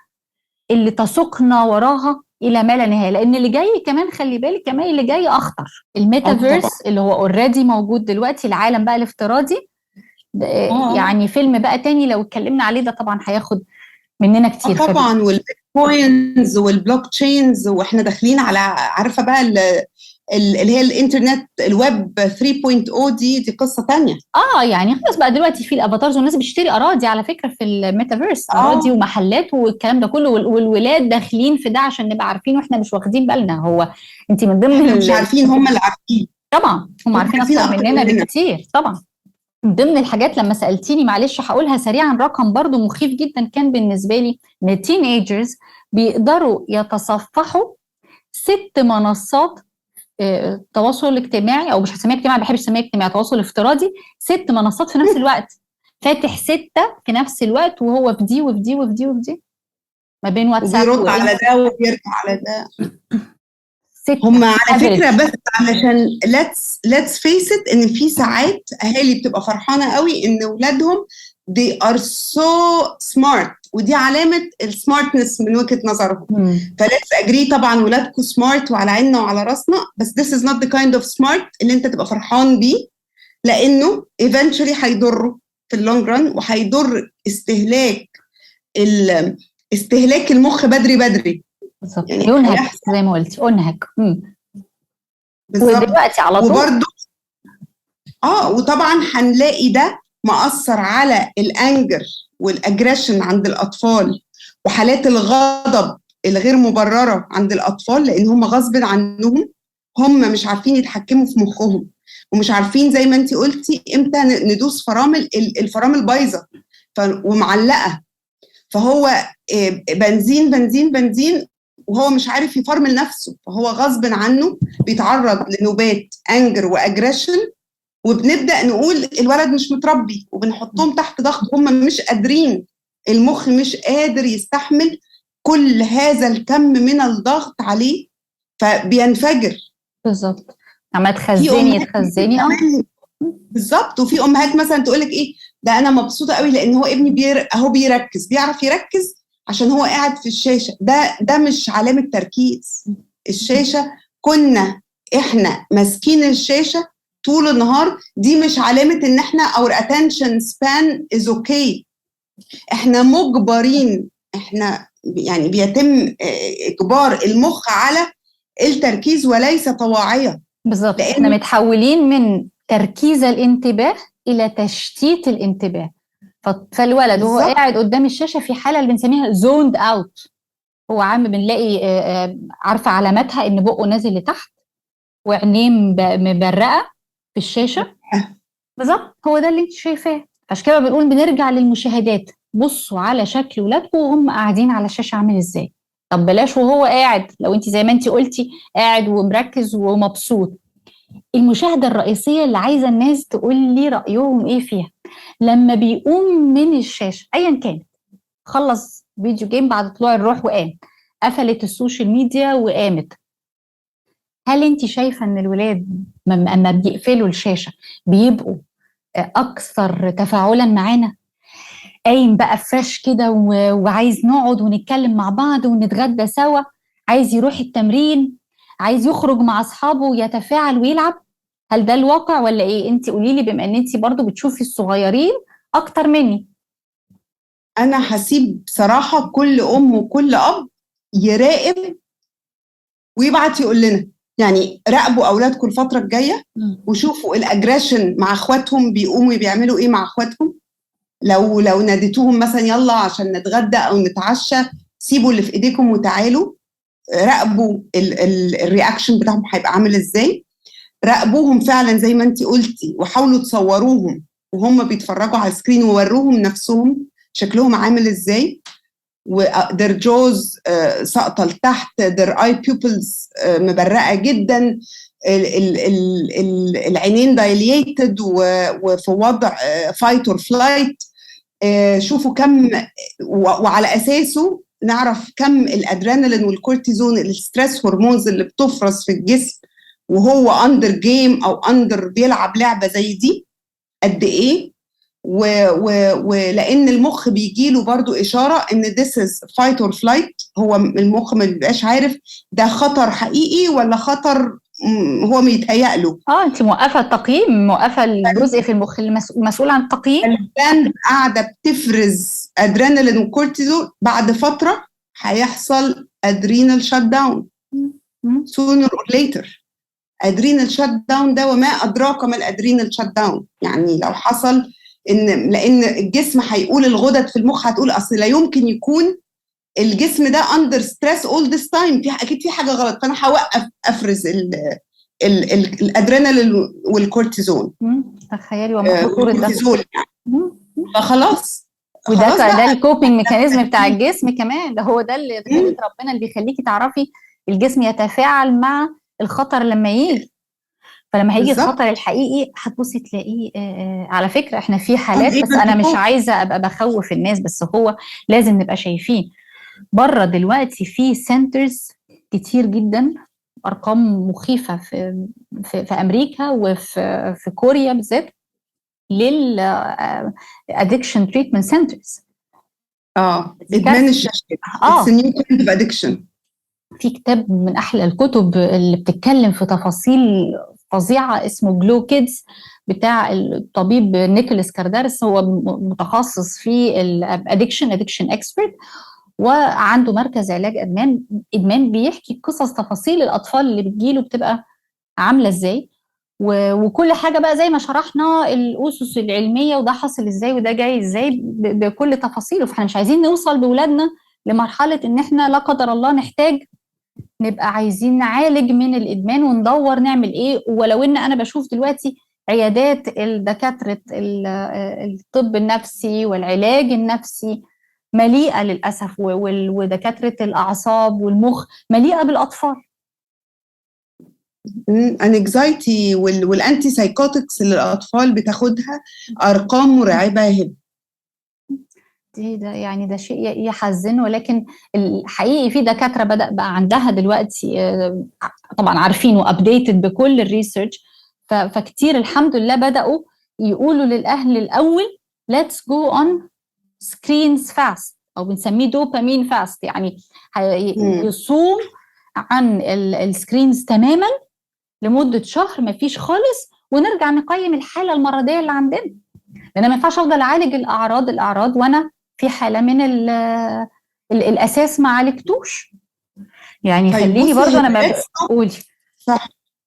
اللي تسوقنا وراها الى ما لا نهايه. لان اللي جاي كمان خلي بالك كمان اللي جاي اخطر، الميتافيرس اللي هو اوريدي موجود دلوقتي، العالم بقى الافتراضي يعني فيلم بقى تاني لو اتكلمنا عليه ده طبعا هياخد مننا كتير. طبعا والبيتكوينز والبلوك تشينز، واحنا داخلين على عارفه بقى اللي هي الانترنت الويب 3.0 دي قصه تانية. يعني خلاص بقى دلوقتي في الافاتارز والناس بتشتري اراضي على فكره في الميتافيرس، اراضي ومحلات والكلام ده كله، والولاد داخلين في ده عشان نبقى عارفين واحنا مش واخدين بالنا. هو انت من ضمن احنا مش عارفين، هم اللي عارفين. طبعا هم عارفين اكتر مننا بكتير طبعا. من ضمن الحاجات لما سالتيني معلش هقولها سريعا، رقم برضو مخيف جدا كان بالنسبه لي، ان التين ايجرز بيقدروا يتصفحوا 6 منصات تواصل اجتماعي، او مش هسميها اجتماعي، ما بحبش اسميها اجتماعي، تواصل افتراضي، 6 منصات في نفس الوقت، فاتح 6 في نفس الوقت، وهو في دي وفي دي وفي دي وفي دي، ما بين واتساب وبيرد على ده وبيرجع على ده. 6 هم على فكره، بس علشان let's face it، ان في ساعات اهالي بتبقى فرحانه قوي ان اولادهم they are so smart، ودي علامه السمارتنس من وجهه نظرهم. فليتس اجري طبعا ولادكم سمارت وعلى عيننا وعلى راسنا، بس this is not the kind of smart اللي انت تبقى فرحان بيه، لانه eventually هيضره في اللونج ران، وهيضر استهلاك المخ بدري بالظبط. يعني ينهك زي ما قلتي، انهك ودلوقتي على طول. وبرده وطبعا هنلاقي ده مأثر على الانجر والاجريشن عند الاطفال، وحالات الغضب الغير مبرره عند الاطفال، لان هم غصب عنهم هم مش عارفين يتحكموا في مخهم، ومش عارفين زي ما انت قلتي امتى ندوس فرامل، الفرامل بايظه ومعلقه، فهو بنزين بنزين بنزين، وهو مش عارف يفرمل نفسه، فهو غصب عنه بيتعرض لنوبات انجر واجريشن، وبنبدا نقول الولد مش متربي، وبنحطهم تحت ضغط، هم مش قادرين، المخ مش قادر يستحمل كل هذا الكم من الضغط عليه، فبينفجر. بالظبط، عم تخزني بالظبط. وفي امهات مثلا تقول لك ايه ده، انا مبسوطه قوي لان هو ابني اهو بيعرف يركز عشان هو قاعد في الشاشه. ده مش علامه تركيز. الشاشه كنا احنا ماسكين الشاشه طول النهار، دي مش علامه ان احنا our attention span is okay. احنا مجبرين، احنا يعني بيتم اجبار المخ على التركيز وليس طواعيه. بالظبط، احنا متحولين من تركيز الانتباه الى تشتيت الانتباه. فالولد وهو قاعد قدام الشاشه في حاله اللي بنسميها زوند اوت، هو عم بنلاقي عارفه علاماتها ان بقه نازل لتحت وعينيه مبرقه في الشاشه. بالظبط، هو ده اللي انت شايفاه. عشان كده بنقول بنرجع للمشاهدات، بصوا على شكل ولادكم وهم قاعدين على الشاشه عامل ازاي. طب بلاش وهو قاعد، لو انت زي ما انت قلتي قاعد ومركز ومبسوط. المشاهده الرئيسيه اللي عايزه الناس تقول لي رايهم ايه فيها، لما بيقوم من الشاشه ايا كان، خلص فيديو جيم بعد طلوع الروح وقام، قفلت السوشيال ميديا وقامت، هل انت شايفه ان الولاد اما بيقفلوا الشاشه بيبقوا اكثر تفاعلا معانا؟ قايم بقى فريش كده وعايز نقعد ونتكلم مع بعض ونتغدى سوا، عايز يروح التمرين، عايز يخرج مع اصحابه ويتفاعل ويلعب؟ هل ده الواقع ولا ايه؟ انت قولي لي بما ان انت برضو بتشوفي الصغيرين اكتر مني. انا هسيب بصراحه كل ام وكل اب يراقب ويبعت يقول لنا، يعني راقبوا اولادكم الفتره الجايه وشوفوا الاجريشن مع اخواتهم، بيقوموا بيعملوا ايه مع اخواتهم. لو ناديتوهم مثلا يلا عشان نتغدى او نتعشى، سيبوا اللي في ايديكم وتعالوا، راقبوا الرياكشن بتاعهم هيبقى عامل ازاي. راقبوهم فعلا زي ما انت قلتي، وحاولوا تصوروهم وهم بيتفرجوا على السكرين، ووروهم نفسهم شكلهم عامل ازاي، their jaws ساقطه لتحت، their eye pupils مبرقه جدا، العينين dilated وفي وضع fight or flight. شوفوا كم، وعلى اساسه نعرف كم الادرينالين والكورتيزون الستريس هرمونز اللي بتفرز في الجسم وهو اندر جيم او اندر بيلعب لعبه زي دي قد ايه. ولان المخ بيجيله برضو اشاره ان this is fight or flight، هو المخ ما بيبقاش عارف ده خطر حقيقي ولا خطر هو ميتهيأ له. انت موقفه التقييم، موقفه الجزء في المخ المسؤول عن التقييم. الجلاند قاعده بتفرز ادرينالين وكورتيزول، بعد فتره هيحصل ادرينال شات داون sooner or later. ادرينال شات داون ده وما ادراك ما الادرينال شات داون. يعني لو حصل لان الجسم هيقول، الغدد في المخ هتقول اصل لا يمكن يكون الجسم ده اندر ستريس اول ذس تايم، اكيد في حاجه غلط، فانا هوقف افرز الادرينال والكورتيزون. تخيلي وما خطوره ده. فخلاص ده الكوبينج ميكانيزم بتاع الجسم كمان، ده هو ده اللي خلقة ربنا اللي بيخليكي تعرفي الجسم يتفاعل مع الخطر لما يجي. فلما هيجي الخطر الحقيقي هتبصي تلاقيه. على فكره احنا في حالات، بس انا مش عايزه ابقى بخوف الناس، بس هو لازم نبقى شايفين بره دلوقتي في سنترز كتير جدا، ارقام مخيفه في امريكا وفي كوريا بالذات لل addiction treatment centers. ادمان الشاشات. It's a new kind of addiction. في كتاب من احلى الكتب اللي بتتكلم في تفاصيل فظيعه اسمه جلو كيدز بتاع الطبيب نيكولاس كاردارس، هو متخصص في الادكشن اكسبرت، وعنده مركز علاج ادمان بيحكي قصص تفاصيل الاطفال اللي بتجيله بتبقى عامله ازاي، وكل حاجه بقى زي ما شرحنا الاسس العلميه وده حصل ازاي وده جاي ازاي بكل تفاصيله. فاحنا مش عايزين نوصل باولادنا لمرحله ان احنا لا قدر الله نحتاج نبقى عايزين نعالج من الادمان وندور نعمل ايه. ولو ان انا بشوف دلوقتي عيادات الدكاتره الطب النفسي والعلاج النفسي مليئه للاسف، ودكاتره الاعصاب والمخ مليئه بالاطفال. الانكزايتي والانتي سايكوتكس اللي الاطفال بتاخدها ارقام مرعبه يا هبه. ده شيء يحزن، ولكن الحقيقي في دكاتره بدا بقى عندها دلوقتي طبعا عارفين وابديتد بكل الريسيرش، فكتير الحمد لله بداوا يقولوا للاهل الاول let's go on screens fast، او بنسميه دوبامين فاست، يعني يصوم عن السكرينز تماما لمده شهر ما فيش خالص، ونرجع نقيم الحاله المرضيه اللي عندنا، لان ما ينفعش افضل اعالج الاعراض وانا في حاله من الاساس ما عالجتوش. يعني طيب خليني برضو انا ما بقولي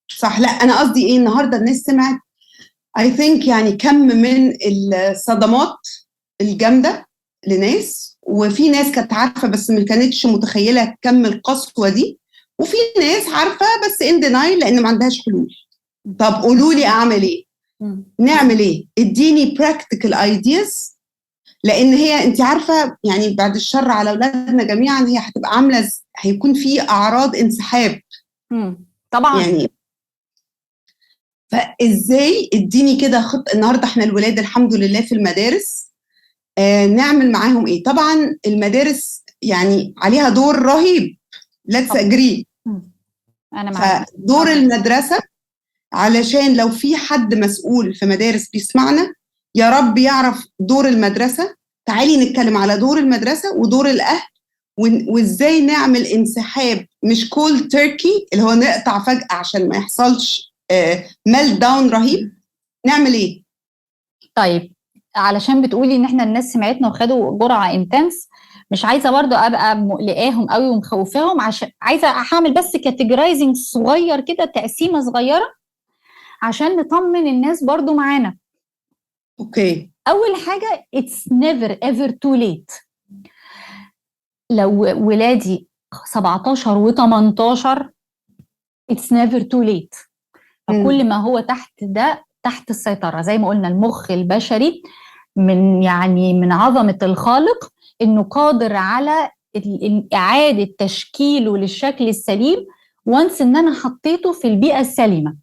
صح. لا انا قصدي ايه، النهارده الناس سمعت I think يعني كم من الصدمات الجامده لناس، وفي ناس كانت عارفه بس ما كانتش متخيله كم القسوه دي، وفي ناس عارفه بس ان دينايل لان ما عندهاش حلول. طب قولوا لي اعمل ايه؟ نعمل ايه؟ اديني practical ideas، لان هي انت عارفه يعني بعد الشر على اولادنا جميعا هي هتبقى عامله، هيكون في اعراض انسحاب. طبعا يعني فازاي اديني كده النهارده احنا الولاد الحمد لله في المدارس نعمل معاهم ايه؟ طبعا المدارس يعني عليها دور رهيب، let's agree. انا معاك. فدور المدرسه، علشان لو في حد مسؤول في مدارس بيسمعنا يا رب يعرف دور المدرسة، تعالي نتكلم على دور المدرسة ودور الأهل، وإزاي نعمل انسحاب مش كول تركي اللي هو نقطع فجأة عشان ما يحصلش ميل داون رهيب. نعمل إيه؟ طيب علشان بتقولي إن إحنا الناس سمعتنا وخدوا جرعة انتنس، مش عايزة برضو أبقى مقلقاهم قوي ومخوفاهم، عشان عايزة أعمل بس كاتيجرايزنج صغير كده، تقسيمة صغيرة عشان نطمن الناس برضو معانا. اوكي. اول حاجه it's never ever too late. لو ولادي 17 و18 it's never too late. فكل ما هو تحت ده تحت السيطره، زي ما قلنا المخ البشري من عظمه الخالق انه قادر على اعاده تشكيله للشكل السليم وانس ان انا حطيته في البيئه السليمه.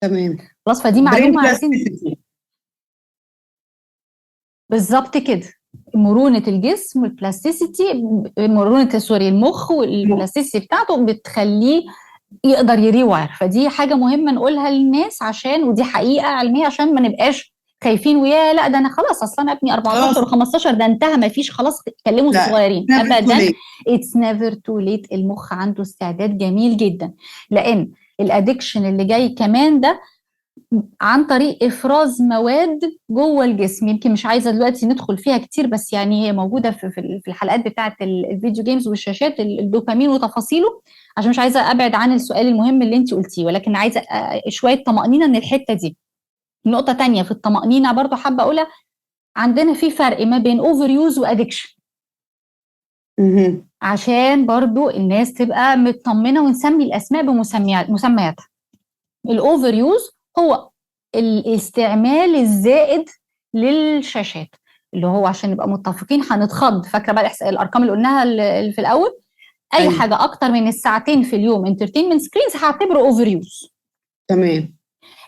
تمام. خلاص، فدي معلومه عايزين بالظبط كده. مرونه الجسم والبلاستيسيتي، المخ والبلاستيسيتي بتاعته بتخليه يقدر يريواير. فدي حاجه مهمه نقولها للناس، عشان ودي حقيقه علميه، عشان ما نبقاش خايفين ويا لا ده انا خلاص اصلا انا ابني 14 و15 ده انتهى ما فيش خلاص كلموا الصغيرين. ابدا اتس نيفر تو ليت. المخ عنده استعداد جميل جدا، لان الادكشن اللي جاي كمان ده عن طريق افراز مواد جوه الجسم. يمكن مش عايزه دلوقتي ندخل فيها كتير، بس يعني هي موجوده في الحلقات بتاعه الفيديو جيمز والشاشات، الدوبامين وتفاصيله، عشان مش عايزه ابعد عن السؤال المهم اللي انت قلتيه، ولكن عايزه شويه طمانينه من الحته دي. نقطه تانية في الطمانينه برضو حابه اقولها، عندنا في فرق ما بين اوفر يوز وادكشن، عشان برضو الناس تبقى مطمنه، ونسمي الاسماء مسمياتها. الاوفر يوز هو الاستعمال الزائد للشاشات، اللي هو عشان نبقى متفقين هنتخض. فاكره بقى الارقام اللي قلناها اللي في الاول؟ اي أيوة. حاجه اكتر من الساعتين في اليوم انترتينمنت سكرينز هعتبره اوفر يوز. تمام.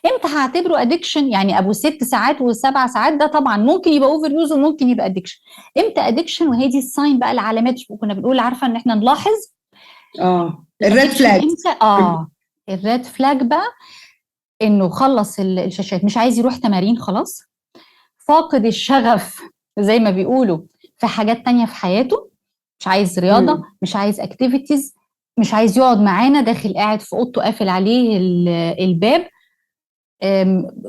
امتى هعتبره ادكشن؟ يعني ابو 6 ساعات و7 ساعات ده طبعا ممكن يبقى اوفر يوز وممكن يبقى ادكشن. امتى ادكشن؟ وهي دي الساين بقى، العلامات كنا بنقول عارفه ان احنا نلاحظ الريد فلاج. امتى. الريد فلاج بقى انه خلص الشاشات، مش عايز يروح تمارين خلاص، فاقد الشغف زي ما بيقولوا في حاجات تانية في حياته، مش عايز رياضة، مش عايز اكتيفيتيز، مش عايز يقعد معانا، داخل قاعد في اوضته قافل عليه الباب.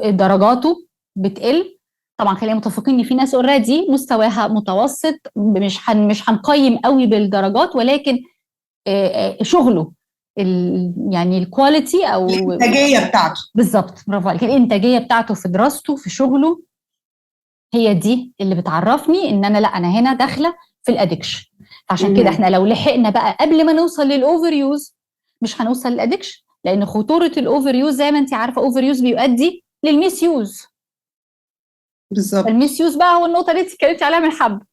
درجاته بتقل. طبعا خلينا متفقين ان في ناس اوريدي مستواها متوسط، مش هنقيم قوي بالدرجات، ولكن شغله يعني الكواليتي او الانتاجيه بتاعته. بالظبط، برافو عليك، الانتاجيه بتاعته في دراسته في شغله، هي دي اللي بتعرفني ان انا لا، انا هنا داخله في الادكشن. عشان كده احنا لو لحقنا بقى قبل ما نوصل للاوفر يوز مش هنوصل للادكشن، لان خطوره الاوفر يوز زي ما انت عارفه، اوفر يوز بيؤدي للميس يوز. بالظبط. الميس يوز بقى هو النقطه اللي انت اتكلمتي عليها من حبه،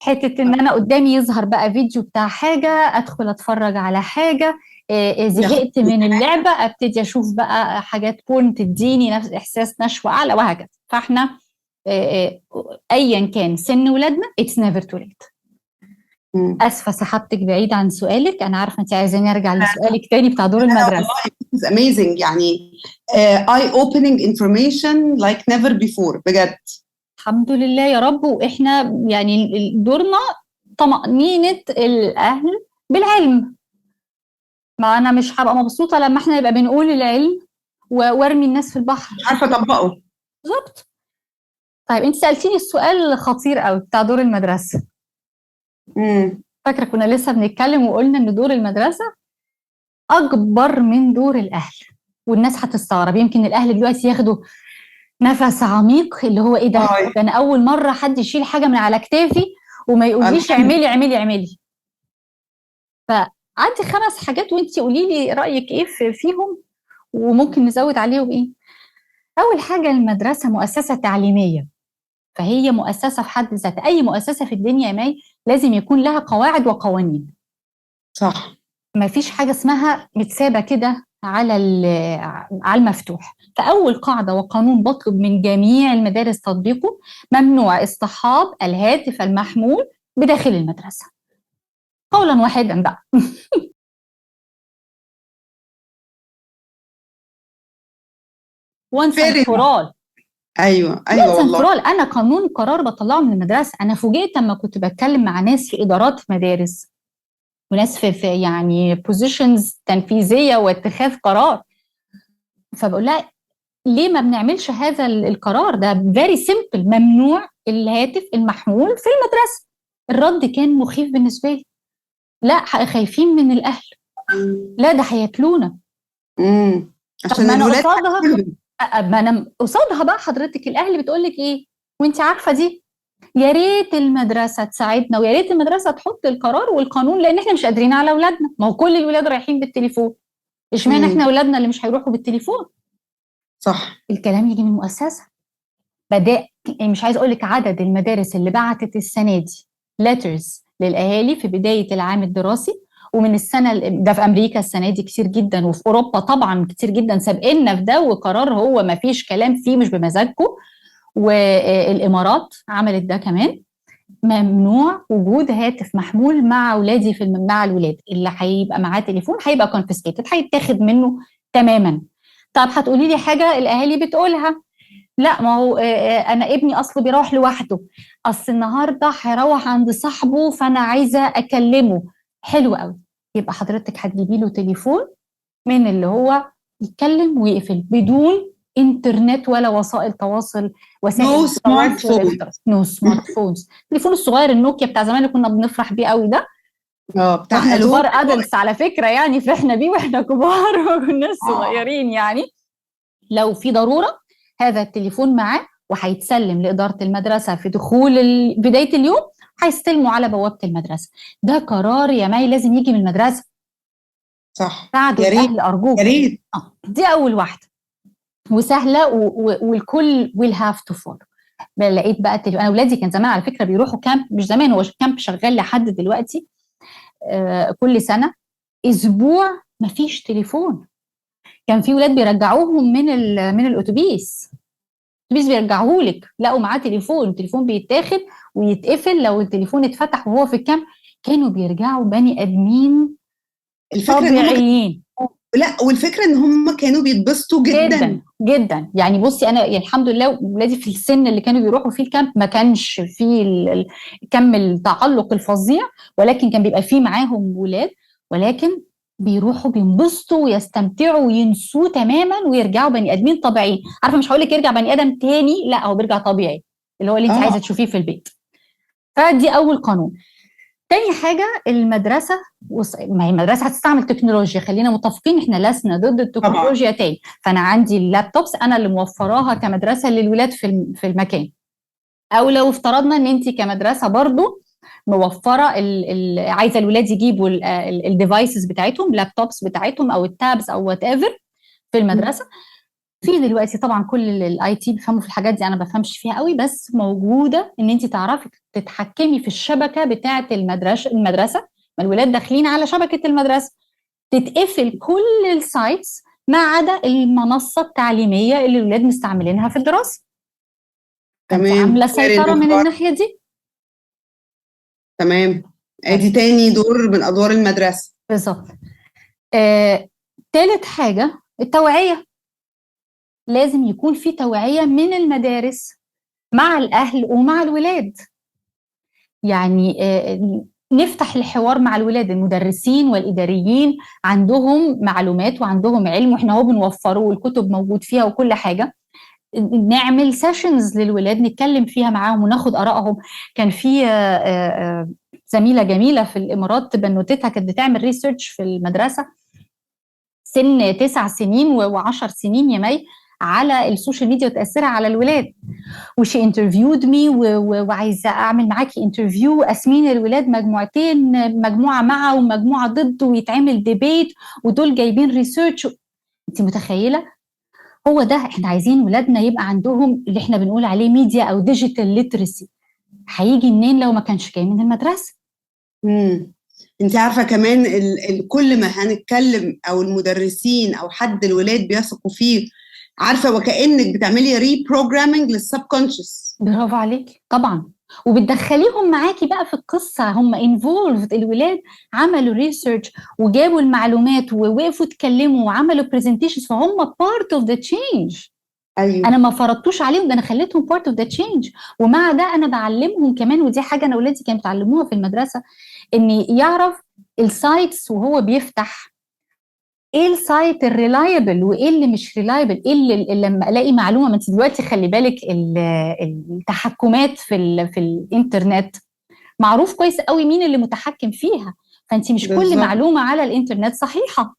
حته ان انا قدامي يظهر بقى فيديو بتاع حاجه، ادخل اتفرج على حاجه، زهقت من اللعبه ابتدي اشوف بقى حاجات بورن تديني نفس احساس نشوه اعلى، وهكذا. فاحنا ايا كان سن ولادنا it's never too late. اسفه سحبتك بعيد عن سؤالك، انا عارفه انت عايزاني ارجع لسؤالك تاني بتاع دور المدرسه. والله amazing يعني eye opening information like never before بجد. الحمد لله يا رب. واحنا يعني دورنا طمأنينة الاهل بالعلم، ما انا مش هبقى مبسوطه لما احنا نبقى بنقول العلم وارمي الناس في البحر، مش عارفه اطبقه. بالظبط. طيب انت سالتيني السؤال الخطير قوي بتاع دور المدرسه. فاكره كنا لسه بنتكلم وقلنا ان دور المدرسه اكبر من دور الاهل، والناس هتستغرب. يمكن الاهل دلوقتي ياخدوا نفس عميق، اللي هو ايه ده انا اول مره حد يشيل حاجه من على كتافي وما يقوليش اعملي اعملي اعملي. فعندي 5 حاجات وانت قولي لي رايك ايه فيهم، وممكن نزود عليهم ايه. اول حاجه، المدرسه مؤسسه تعليميه، فهي مؤسسه في حد ذاتها. اي مؤسسه في الدنيا يا مي لازم يكون لها قواعد وقوانين. صح. ما فيش حاجه اسمها متسابه كده على المفتوح. فاول قاعده وقانون بطلب من جميع المدارس تطبيقه: ممنوع اصطحاب الهاتف المحمول بداخل المدرسه. قولا واحدا بقى. وانس اند فور اول. ايوه والله انا قانون قرار بطلعه من المدرسه. انا فوجئت لما كنت بتكلم مع ناس في ادارات مدارس وناس في يعني بوزيشنز تنفيذيه واتخاذ قرار، فبقول لها ليه ما بنعملش هذا القرار ده؟ فيري سيمبل، ممنوع الهاتف المحمول في المدرسه. الرد كان مخيف بالنسبه لي. لا خايفين من الاهل، لا ده هياكلونا. عشان الولاد ما انا قصادها بقى حضرتك الاهل بتقول لك ايه وانت عارفه دي؟ يا ريت المدرسه تساعدنا، ويا ريت المدرسه تحط القرار والقانون، لان احنا مش قادرين على اولادنا. ما هو كل الولاد رايحين بالتليفون، اشمعنى احنا اولادنا اللي مش هيروحوا بالتليفون؟ صح. الكلام يجي من المؤسسه. بدأ مش عايز اقول لك عدد المدارس اللي بعتت السنه دي letters للاهالي في بدايه العام الدراسي، ومن السنه ده في امريكا السنه دي كتير جدا، وفي اوروبا طبعا كتير جدا سابقنا في ده، وقرار هو ما فيش كلام فيه مش بمزاجكم. والامارات عملت ده كمان، ممنوع وجود هاتف محمول مع اولادي مع الولاد. اللي هيبقى معاه تليفون هيبقى كونفسكيتد، هيتاخد منه تماما. طب هتقولي لي حاجه الاهالي بتقولها: لا ما هو انا ابني اصله بيروح لوحده، اصل النهارده هيروح عند صاحبه فانا عايزه اكلمه. حلو قوي، يبقى حضرتك هتجيبي له تليفون من اللي هو يتكلم ويقفل بدون انترنت ولا وسائل تواصل، وسائل No التواصل smartphone. الافتراضي. نو سمارت فونز. التليفون الصغير النوكيا بتاع زمان اللي كنا بنفرح بيه قوي ده، بتاع واحنا الو. كبار ادلتس على فكره، يعني فرحنا بيه واحنا كبار ما كناش صغيرين يعني. لو في ضروره هذا التليفون معاه، وهيتسلم لاداره المدرسه في دخول بدايه اليوم، هيستلموا على بوابه المدرسه. ده قرار يا ماي لازم يجي من المدرسه. صح، ساعدوا يا ريت الاهل يا ارجوكم. ريت. دي اول واحده وسهله، والكل will have to follow. لقيت بقى انا اولادي كان زمان على فكره بيروحوا كامب، مش زمان، هو كامب شغال لحد دلوقتي. كل سنه اسبوع مفيش تليفون. كان في ولاد بيرجعوهم من الاتوبيس بيرجعوهولك لقوا معاه تليفون، التليفون بيتاخد ويتقفل لو التليفون اتفتح وهو في الكامب. كانوا بيرجعوا بني ادمين الفكره ان هم طبيعيين. لا، والفكره ان هم كانوا بيتبسطوا جدا جدا. جدا. يعني بصي انا يعني الحمد لله ولادي في السن اللي كانوا بيروحوا فيه الكامب ما كانش فيه كم التعلق الفظيع، ولكن كان بيبقى فيه معاهم ولاد، ولكن بيروحوا بينبسطوا ويستمتعوا وينسوه تماما ويرجعوا بني ادمين طبيعيين. عارفه مش هقول لك يرجع بني ادم تاني، لا هو بيرجع طبيعي، اللي هو اللي انت عايزه تشوفيه في البيت. فدي اول قانون. تاني حاجة المدرسة، ما هي المدرسة هتستعمل تكنولوجيا، خلينا متفقين احنا لسنا ضد التكنولوجيا طبعا. تاني، فأنا عندي اللابتوبس أنا اللي موفراها كمدرسة للولاد في المكان. أو لو افترضنا إن أنت كمدرسة برضو موفرة عايزة الولاد يجيبوا الديفايسز بتاعتهم، لابتوبس بتاعتهم أو التابس أو وات ايفر في المدرسة. في دلوقتي طبعا كل الاي تي بيفهموا في الحاجات دي، انا ما بفهمش فيها قوي، بس موجوده ان انت تعرفي تتحكمي في الشبكه بتاعه المدرسه. ما الولاد داخلين على شبكه المدرسه، تتقفل كل السايتس ما عدا المنصه التعليميه اللي الولاد مستعملينها في الدراسه. انت عامله سيطره من الناحيه دي. تمام. ادي تاني دور من ادوار المدرسه. بالظبط. تالت حاجه التوعيه. لازم يكون في توعية من المدارس مع الأهل ومع الولاد. يعني نفتح الحوار مع الولاد، المدرسين والإداريين عندهم معلومات وعندهم علم واحنا هو بنوفره والكتب موجود فيها وكل حاجة. نعمل سيشنز للولاد نتكلم فيها معاهم وناخد آرائهم. كان في زميلة جميلة في الإمارات بنوتتها كانت بتعمل ريسيرش في المدرسة سن 9 سنين و10 سنين يا مي على السوشيال ميديا وتأثيرها على الولاد. وشي انترفيود مي وعايزه اعمل معاكي انترفيو، قاسمين الولاد مجموعتين، مجموعه مع ومجموعه ضد، ويتعمل ديبيت ودول جايبين ريسيرش. انت متخيله؟ هو ده احنا عايزين ولادنا يبقى عندهم اللي احنا بنقول عليه ميديا او ديجيتال ليترسي. هيجي منين لو ما كانش جاي من المدرسه؟ انت عارفه كمان كل ما هنتكلم او المدرسين او حد الولاد بيثقوا فيه، عارفه وكانك بتعملي ري بروجرامينج للسبكونشس. برافو عليك طبعا. وبتدخليهم معاكي بقى في القصه، هم انفولفد. الولاد عملوا ريسيرش وجابوا المعلومات ووقفوا اتكلموا وعملوا برزنتيشنز، فهم بارت اوف ذا تشينج. ايوه. انا ما فرضتوش عليهم، ده انا خليتهم بارت اوف ذا تشينج. ومع ده انا بعلمهم كمان، ودي حاجه انا اولادي كانوا بيتعلموها في المدرسه، ان يعرف السايتس وهو بيفتح ايه السايت الريلايبل وايه اللي مش ريلايبل، ايه اللي لما الاقي معلومه. ما انت دلوقتي خلي بالك التحكمات في الانترنت معروف كويس قوي مين اللي متحكم فيها، فانت مش بالزبط. كل معلومه على الانترنت صحيحه.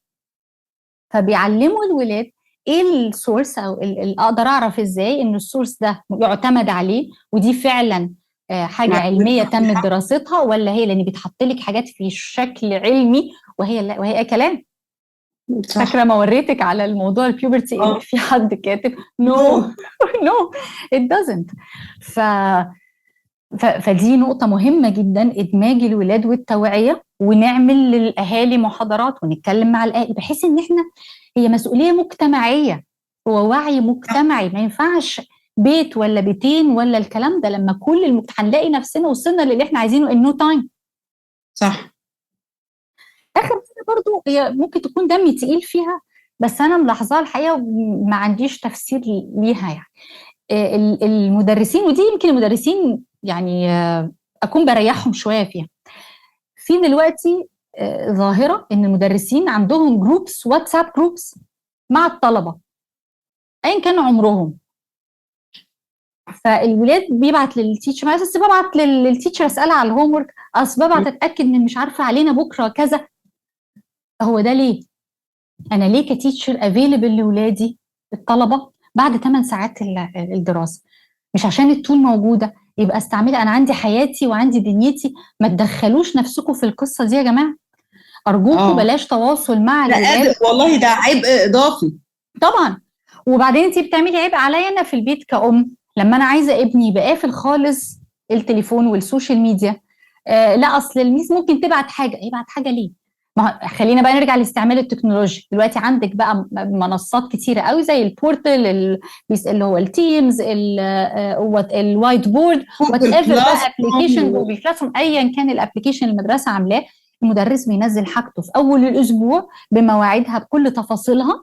فبيعلموا الولاد ايه السورس، او اقدر اعرف ازاي ان السورس ده يعتمد عليه ودي فعلا حاجه علميه تمت دراستها، ولا هي لان بيتحط لك حاجات في شكل علمي وهي كلام. فاكره ما وريتك على الموضوع البيوبرتي اللي في حد كاتب نو نو ات دازنت. فدي نقطة مهمة جدا، إدماج الولاد والتوعية، ونعمل للأهالي محاضرات ونتكلم مع الأهالي بحيث إن إحنا هي مسؤولية مجتمعية ووعي مجتمعي. ما ينفعش بيت ولا بيتين ولا الكلام ده، لما كل هنلاقي نفسنا وصلنا للي إحنا عايزينه إنه تايم. صح. آخر حاجة برضو هي ممكن تكون دمي تقيل فيها، بس أنا ملاحظاها الحقيقة ما عنديش تفسير ليها. يعني المدرسين، ودي يمكن المدرسين يعني أكون بريحهم شوية فيها. في دلوقتي ظاهرة إن المدرسين عندهم جروبس، واتساب جروبس مع الطلبة. ايا كان عمرهم. فالولاد بيبعت للتيتشر، بس ببعت للتيتشر اسالها على الهوم ورك، اصل ببعت اتاكد من مش عارفه علينا بكره كذا. هو ده ليه؟ انا ليه كتيتشر افيلبل لاولادي الطلبه بعد 8 ساعات الدراسه؟ مش عشان التول موجوده يبقى استعملها، انا عندي حياتي وعندي دنيتي. ما تدخلوش نفسكم في القصه دي يا جماعه، ارجوكم بلاش تواصل مع الولاد. والله ده عبء اضافي طبعا. وبعدين انت بتعملي عبء عليا انا في البيت كأم، لما انا عايزه ابني يبقى قافل خالص التليفون والسوشيال ميديا. لا اصل الميس ممكن تبعت حاجه، يبعت حاجه ليه؟ ما خلينا بقى نرجع لاستعمال التكنولوجيا. دلوقتي عندك بقى منصات كتيره قوي زي البورتال اللي هو التيمز، الوايت بورد، وات ايفر بقى ابلكيشن، جوجل كلاس روم، ايا كان الابلكيشن المدرسه عاملاه. المدرس بينزل حاجته في اول الاسبوع بمواعيدها بكل تفاصيلها،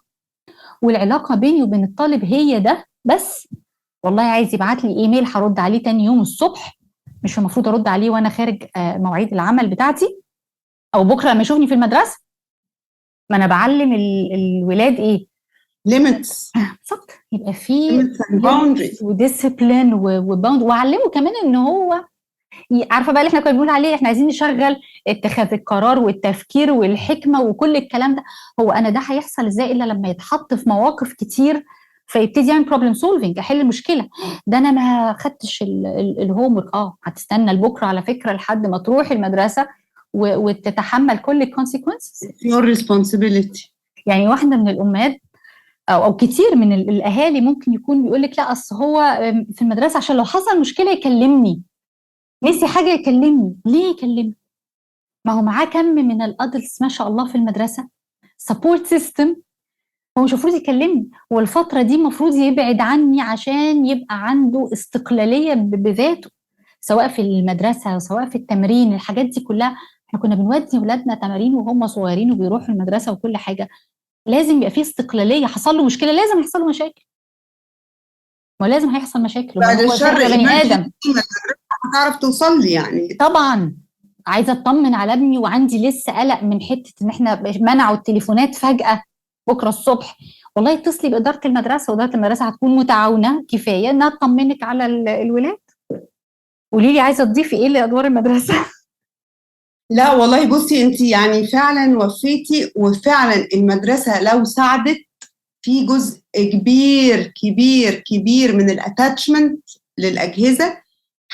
والعلاقه بيني وبين الطالب هي ده بس. والله عايز يبعت لي ايميل هرد عليه تاني يوم الصبح، مش المفروض ارد عليه وانا خارج مواعيد العمل بتاعتي او بكره لما يشوفني في المدرسه؟ ما انا بعلم الولاد ايه؟ ليميتس. بالظبط، يبقى في باوندريز وديسيبلين وباوند، واعلمه كمان ان هو عارفه بقى اللي احنا كنا بنقول عليه، احنا عايزين نشغل اتخاذ القرار والتفكير والحكمه وكل الكلام ده. هو انا ده هيحصل ازاي الا لما يتحط في مواقف كتير فيبتدي يعمل بروبلم سولفنج، احل المشكله. ده انا ما خدتش الهوم ورك، هتستنى لبكره على فكره لحد ما تروح المدرسه وتتحمل كل الكونسيكونسز. your responsibility. يعني واحده من الامهات او كتير من الاهالي ممكن يكون بيقول لك لا اصل هو في المدرسه عشان لو حصل مشكله يكلمني، نسي حاجه يكلمني. ليه يكلمني؟ ما هو معاه كم من الادلتس ما شاء الله في المدرسه، سبورت سيستم، هو مش المفروض يكلمني. والفتره دي المفروض يبعد عني عشان يبقى عنده استقلاليه بذاته، سواء في المدرسه سواء في التمرين. الحاجات دي كلها احنا كنا بنودي ولادنا تمارين وهم صغيرين وبيروحوا المدرسه وكل حاجه. لازم يبقى فيه استقلاليه، حصل له مشكله لازم يحصل له مشاكل، ولازم هيحصل مشاكل، بعد هو زي الشر بني ادم. هتعرف توصل لي يعني. طبعا عايزه اطمن على ابني، وعندي لسه قلق من حته ان احنا منعوا التليفونات فجاه بكره الصبح. والله اتصلي باداره المدرسه، واداره المدرسه هتكون متعاونه كفايه انها تطمنك على الولاد. قولي لي عايزه تضيفي ايه لادوار المدرسه؟ لا والله بصي انت يعني فعلا وفيتي، وفعلا المدرسه لو ساعدت في جزء كبير كبير كبير من الاتاتشمنت للاجهزه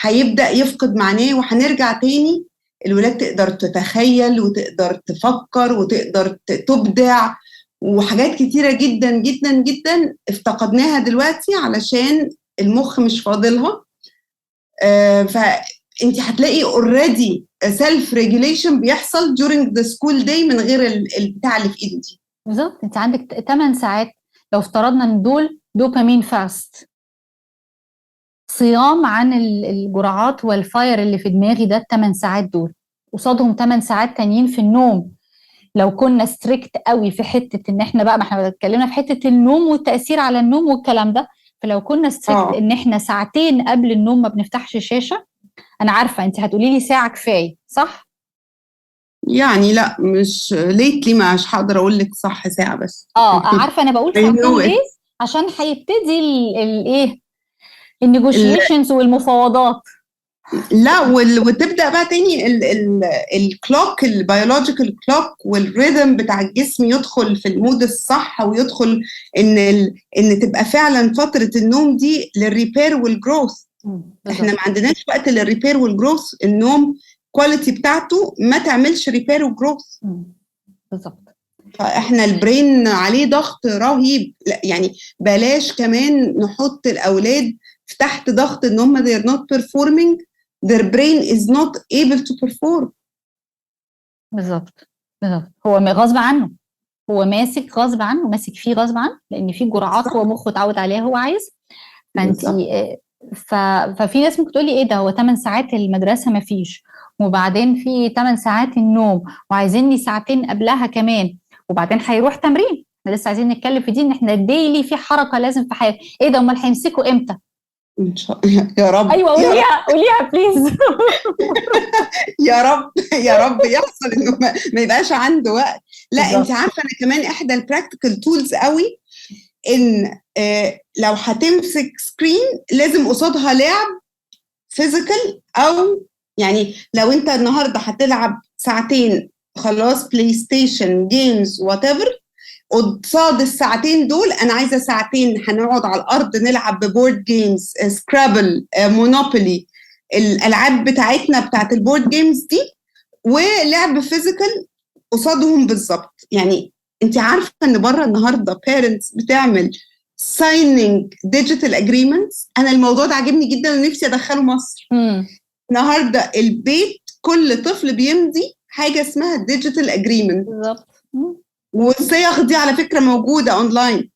هيبدا يفقد معناه، وهنرجع تاني الولاد تقدر تتخيل وتقدر تفكر وتقدر تبدع، وحاجات كتيره جدا جدا جدا افتقدناها دلوقتي علشان المخ مش فاضلها. فانت هتلاقي اوريدي سيلف ريجوليشن بيحصل during the school day من غير البتاع اللي في ايده دي. بالظبط، انت عندك 8 ساعات لو افترضنا ان دول دوبامين فاست، صيام عن الجرعات والفاير اللي في دماغي ده. ال8 ساعات دول قصادهم 8 ساعات تانيين في النوم. لو كنا ستريكت قوي في حته ان احنا بقى، ما احنا اتكلمنا في حته النوم والتاثير على النوم والكلام ده، فلو كنا ستريكت ان احنا ساعتين قبل النوم ما بنفتحش شاشه. انا عارفه انت هتقولي لي ساعه كفايه، صح؟ يعني لا مش ليتلي مش هقدر اقول لك صح ساعه بس. عارفه انا بقول ساعتين ليه؟ عشان هيبتدي الايه، النيجوشيشنز والمفاوضات. لا وتبدا بقى تاني الكلوك، البيولوجيكال كلوك والريذم بتاع الجسم يدخل في المود الصح، ويدخل ان تبقى فعلا فتره النوم دي للريبير والجروث. احنا ما عندناش وقت للريبير والجروث. النوم كواليتي بتاعته ما تعملش ريبير وجروث. بالظبط. فاحنا البرين عليه ضغط رهيب. لا يعني بلاش كمان نحط الاولاد تحت ضغط ان هم they're not performing, their brain is not able to perform. بالظبط. هو غصب عنه، هو ماسك غصب عنه، ماسك فيه غصب عنه، لان في جرعات هو مخه اتعود عليها هو عايز. فانت ففي ناس ممكن تقولي ايه ده، هو 8 ساعات المدرسه ما فيش، وبعدين في 8 ساعات النوم، وعايزيني ساعتين قبلها كمان، وبعدين هيروح تمرين. احنا لسه عايزين نتكلم في دي، ان احنا ديلي في حركه لازم في حياتنا. ايه ده، امال هيمسكوا امتى؟ ان شاء الله يا رب. ايوه قوليها بليز. يا رب يا رب يحصل انه ما يبقاش عنده وقت. لا انت عارفه انا كمان احدى البراكتيكال تولز قوي ان لو هتمسك سكرين لازم قصادها لعب فيزيكال، او يعني لو انت النهارده هتلعب ساعتين خلاص بلاي ستيشن جيمز وات ايفر، قصاد الساعتين دول انا عايزه ساعتين هنقعد على الارض نلعب ببورد جيمز، سكرابل، مونوبولي، الالعاب بتاعتنا بتاعت البورد جيمز دي، ولعب فيزيكال قصادهم بالظبط. يعني انت عارفه ان بره النهارده بيرنتس بتعمل سايننج ديجيتال اجريمنتس. انا الموضوع ده عاجبني جدا ونفسي ادخله مصر. النهارده البيت كل طفل بيمضي حاجه اسمها ديجيتال اجريمنت بالظبط. والصيغ دي على فكره موجوده اونلاين.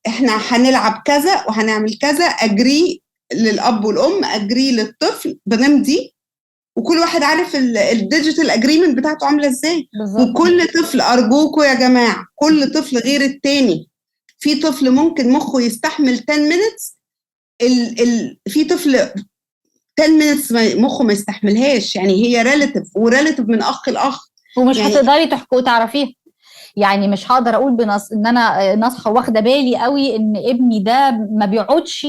احنا هنلعب كذا وهنعمل كذا، اجري للاب والام، اجري للطفل، بنمضي وكل واحد عارف الديجيتال اجريمنت بتاعته عامله ازاي. بالظبط. وكل طفل، ارجوكوا يا جماعه، كل طفل غير التاني. في طفل ممكن مخه يستحمل 10 minutes، في طفل 10 minutes مخه ما يستحملهاش. يعني هي ريلاتيف، وريلاتيف من اخ لاخ، ومش يعني هتقدري تحكوا تعرفيها. يعني مش هقدر اقول ان انا ناصحه واخده بالي قوي ان ابني ده ما بيقعدش.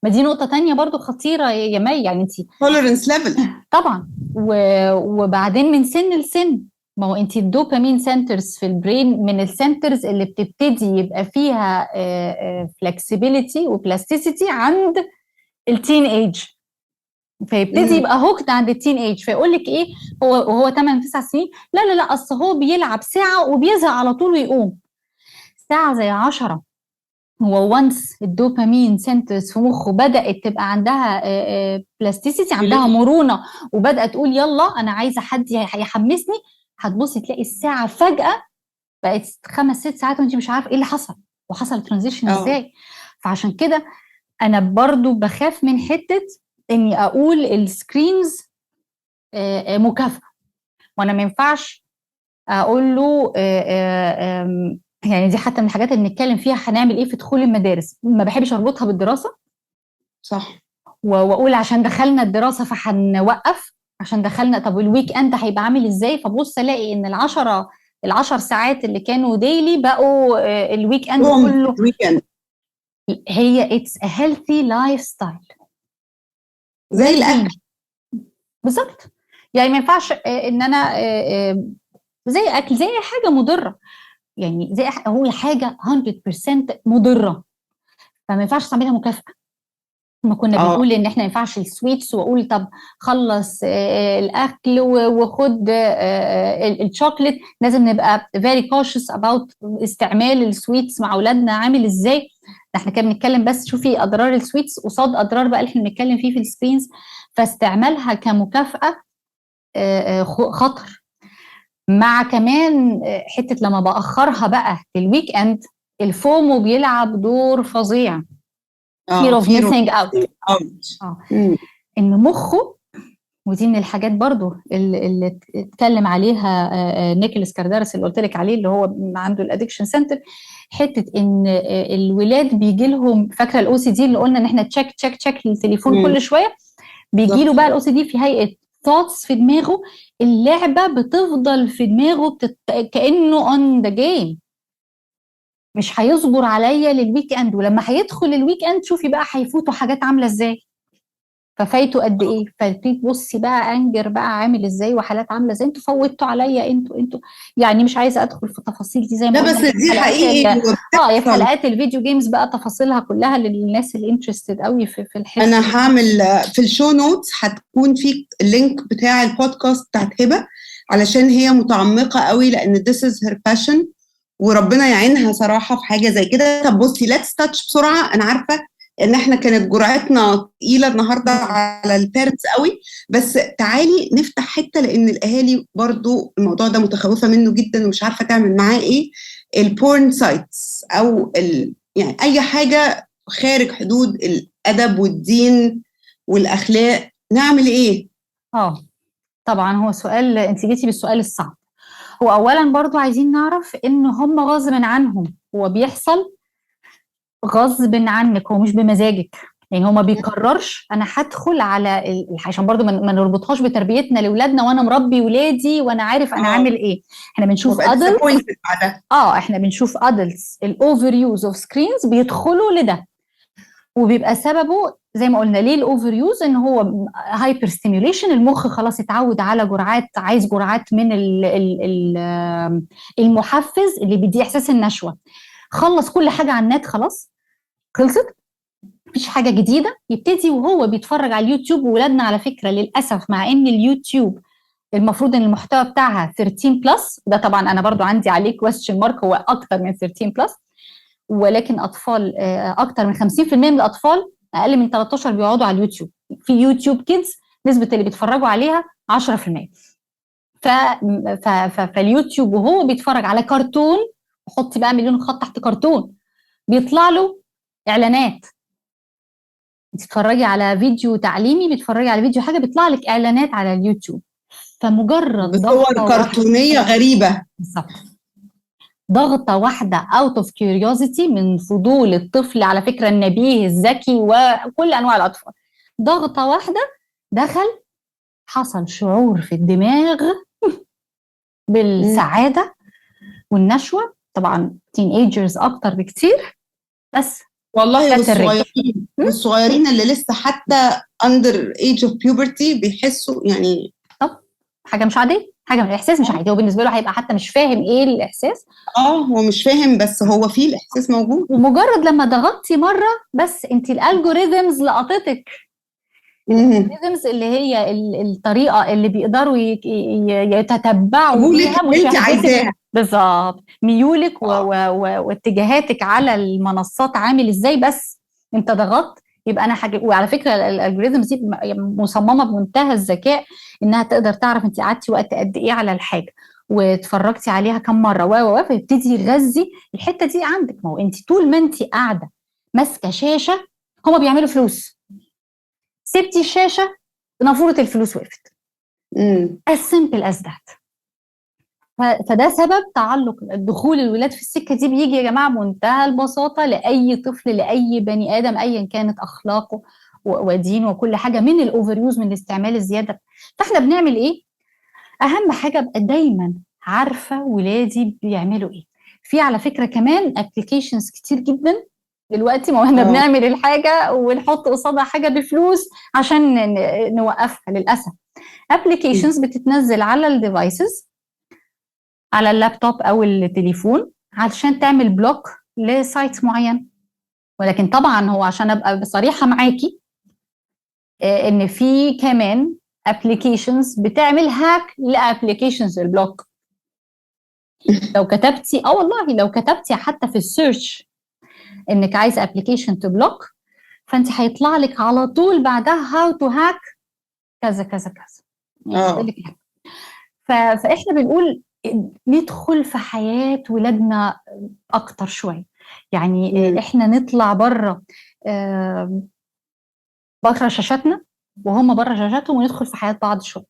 ما دي نقطه تانية برضو خطيره يا مي، يعني انت tolerance level طبعا. وبعدين من سن لسن، ما هو انت الدوبامين سنترز في البرين من السنترز اللي بتبتدي يبقى فيها فلكسبيليتي وبلاستيسيتي عند التين ايج، فيبتدي يبقى هوكت عند التين ايج. فيقول لك ايه، هو 8 9 سنين، لا لا لا، اصل هو بيلعب ساعه وبيزهق على طول ويقوم. ساعه زي 10. هو وانس الدوبامين سنترز في مخه بدات تبقى عندها بلاستيسيتي، عندها مرونه، وبدات تقول يلا انا عايزه حد يحمسني، هتبصي تلاقي الساعه فجاه بقت 5 6 ساعات وانت مش عارفه ايه اللي حصل وحصل ترانزيشن ازاي. فعشان كده انا برضو بخاف من حته اني اقول السكرينز مكافاه، وانا ما ينفعش اقول له يعني دي حتى من الحاجات اللي بنتكلم فيها هنعمل ايه في دخول المدارس. ما بحبش اربطها بالدراسه، صح، واقول عشان دخلنا الدراسه فهنوقف، عشان دخلنا طب الويك اند هيبقى عامل ازاي، فبص الاقي ان ال10 ساعات اللي كانوا ديلي بقوا الويك اند كله. هي اتس ا هيلثي لايف ستايل زي الاكل بالظبط. يعني ما ينفعش ان انا زي اكل، زي حاجه مضره، يعني زي هو حاجه 100% مضره، فما ينفعش تعملها مكافاه. ما كنا بنقول ان احنا ما ينفعش السويتس، واقول طب خلص الاكل وخد الشوكليت. لازم نبقى very cautious about استعمال السويتس مع اولادنا عامل ازاي. احنا كنا بنتكلم بس شوفي اضرار السويتس قصاد اضرار بقى اللي احنا بنتكلم فيه في السكرينز. فاستعمالها كمكافاه خطر. مع كمان حته لما باخرها بقى للويك اند، الفومو بيلعب دور فظيع. fear of missing out. ان مخه، ودي من الحاجات برضو اللي اتكلم عليها نيكولاس كاردارس اللي قلت لك عليه، اللي هو عنده الادكشن سنتر، حته ان الولاد بيجي لهم، فاكره الاو سي دي اللي قلنا ان احنا تشيك تشيك تشيك التليفون كل شويه، بيجي له بقى الاو سي دي في هيئه ثوتس في دماغه، اللعبه بتفضل في دماغه كانه اون ذا جيم، مش هيصبر عليا للويك اند. ولما هيدخل الويك اند شوفي بقى هيفوتوا حاجات عامله ازاي، ففايته قد ايه. فتبتدي تبصي بقى انجر بقى عامل ازاي وحالات عامله ازاي. انتوا فوتوا عليا، انتوا يعني مش عايزه ادخل في تفاصيل دي زي ما قلنا. لا بس دي حقيقي في حلقات الفيديو جيمز بقى تفاصيلها كلها للناس اللي انترستد قوي في الحته. انا هعمل في الشو نوتس هتكون في اللينك بتاع البودكاست بتاعت هبه، علشان هي متعمقه قوي، لان this is her passion وربنا يعينها صراحه في حاجه زي كده. طب بصي ليتس تاتش بسرعه، انا عارفه ان احنا كانت جرعتنا تقيله النهارده على البيرنتس قوي، بس تعالي نفتح حته، لان الاهالي برضو الموضوع ده متخوفه منه جدا ومش عارفه تعمل معاه ايه. البورن سايتس او يعني اي حاجه خارج حدود الادب والدين والاخلاق، نعمل ايه؟ طبعا هو سؤال، انت جيتي بالسؤال الصعب. هو اولا برضو عايزين نعرف ان هم غصب عنهم، هو بيحصل غصب عنك، هو مش بمزاجك. يعني هو ما بيقررش انا هدخل على عشان برضو ما نربطهاش بتربيتنا لاولادنا، وانا مربي ولادي وانا عارف انا عامل ايه. احنا بنشوف disappointed بعدها. احنا بنشوف ادلتس الاوفر يوز اوف سكرينز بيدخلوا لده، وبيبقى سببه زي ما قلنا ليه الاوفر يوز، ان هو هايبر ستيميوليشن، المخ خلاص اتعود على جرعات، عايز جرعات من المحفز اللي بيدي احساس النشوه. خلص كل حاجه على النت، خلاص خلصت، مفيش حاجه جديده، يبتدي وهو بيتفرج على اليوتيوب. وولادنا على فكره للاسف، مع ان اليوتيوب المفروض ان المحتوى بتاعها 13 بلس، ده طبعا انا برضو عندي عليه كويستشن مارك، هو اكتر من 13 بلس، ولكن اطفال اكتر من 50% من الاطفال اقل من 13 بيقعدوا على اليوتيوب. في يوتيوب كيدز نسبه اللي بيتفرجوا عليها 10%. فاليوتيوب وهو بيتفرج على كرتون، وحطي بقى مليون خط تحت كرتون، بيطلع له اعلانات. بتتفرجي على فيديو تعليمي، بتتفرجي على فيديو حاجه، بيطلع لك اعلانات على اليوتيوب. فمجرد بصور كرتونيه غريبه. بالظبط، ضغطه واحده اوت اوف كيوريوزيتي، من فضول الطفل على فكره النبيه الذكي وكل انواع الاطفال، ضغطه واحده دخل، حصل شعور في الدماغ بالسعاده والنشوه. طبعا تين ايجرز اكتر بكتير، بس والله والصغيرين اللي لسه حتى under age of puberty بيحسوا يعني حاجه مش عاديه، حاجه من الاحساس مش عادي. هو بالنسبه له هيبقى حتى مش فاهم ايه الاحساس، هو مش فاهم، بس هو فيه الاحساس موجود. ومجرد لما ضغطتي مره بس، انت الالجوريزمز لقطتك. الالجوريزمز اللي هي الطريقه اللي بيقدروا يتتبعوا بيها مشاهدتك. بالظبط، ميولك واتجاهاتك على المنصات عامل ازاي. بس انت ضغطت، يبقى انا حاجه. وعلى فكره الالجوريزمز دي مصممه بمنتهى الذكاء، انها تقدر تعرف انت قعدتي وقت قد ايه على الحاجه، واتفرجتي عليها كم مره، فيبتدي يغذي الحته دي عندك. ما هو انت طول ما انت قاعده ماسكه شاشه، هما بيعملوا فلوس، سبتي الشاشه نافوره الفلوس وقفت. as simple as that. فده سبب تعلق دخول الولاد في السكه دي، بيجي يا جماعه بمنتهى البساطه لاي طفل، لاي بني ادم، ايا كانت اخلاقه ودين وكل حاجه، من الاوفر يوز، من الاستعمال الزياده. فاحنا بنعمل ايه؟ اهم حاجه ابقى دايما عارفه ولادي بيعملوا ايه. في على فكره كمان ابلكيشنز كتير جدا دلوقتي، ما احنا بنعمل الحاجه ونحط قصادها حاجه بفلوس عشان نوقفها للاسف. ابلكيشنز بتتنزل على الديفايسز، على اللابتوب او التليفون، علشان تعمل بلوك لسايتس معين. ولكن طبعا هو عشان ابقى بصريحه معاكي، ان في كمان ابلكيشنز بتعمل هاك لابلكيشنز البلوك. لو كتبتي والله لو كتبتي حتى في السيرش انك عايزه ابلكيشن تو بلوك، فانت هيطلع لك على طول بعدها هاو تو هاك كذا كذا كذا. يعني فاحنا بنقول ندخل في حياه ولادنا اكتر شويه، يعني احنا نطلع بره شاشاتنا وهم بره شاشاتهم، وندخل في حياه بعض شويه.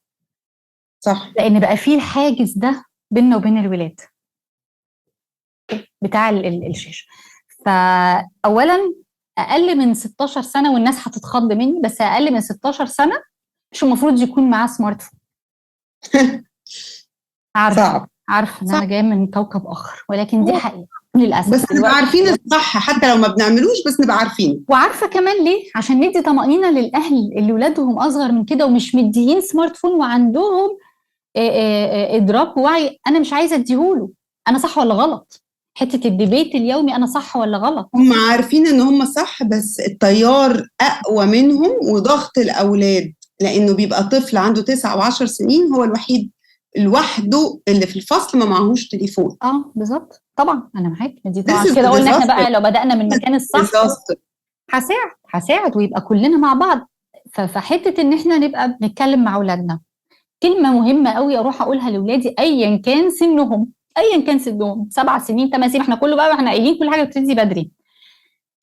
صح، لان بقى فيه الحاجز ده بيننا وبين الولاد بتاع الشاشه. فاولا اقل من 16 سنه، والناس هتتخض مني، بس اقل من 16 سنه مش المفروض يكون معاه سمارت فون. عارفه ان انا جايه من كوكب اخر، ولكن دي حقيقه للاسف. بس نبقى عارفين الصح حتى لو ما بنعملوش، بس نبقى عارفين. وعارفه كمان ليه؟ عشان ندي طمأنينه للاهل اللي ولادهم اصغر من كده ومش مديين سمارت فون، وعندهم ادراك ووعي. انا مش عايزه اديهوله، انا صح ولا غلط؟ حته الديبيت اليومي، انا صح ولا غلط؟ هم عارفين ان هم صح، بس التيار اقوى منهم وضغط الاولاد، لانه بيبقى طفل عنده 9 و10 سنين هو الوحيد لوحده اللي في الفصل ما معهوش تليفون. بالظبط، طبعا انا معاك. دي طبعا كده قلنا احنا بقى لو بدأنا من المكان الصح هساعد ويبقى كلنا مع بعض. فحته ان احنا نبقى بنتكلم مع اولادنا. كلمه مهمه قوي اروح اقولها لاولادي ايا كان سنهم، 7 سنين 8 سنين، احنا كله بقى احنا قايلين كل حاجه بتبتدي بدري.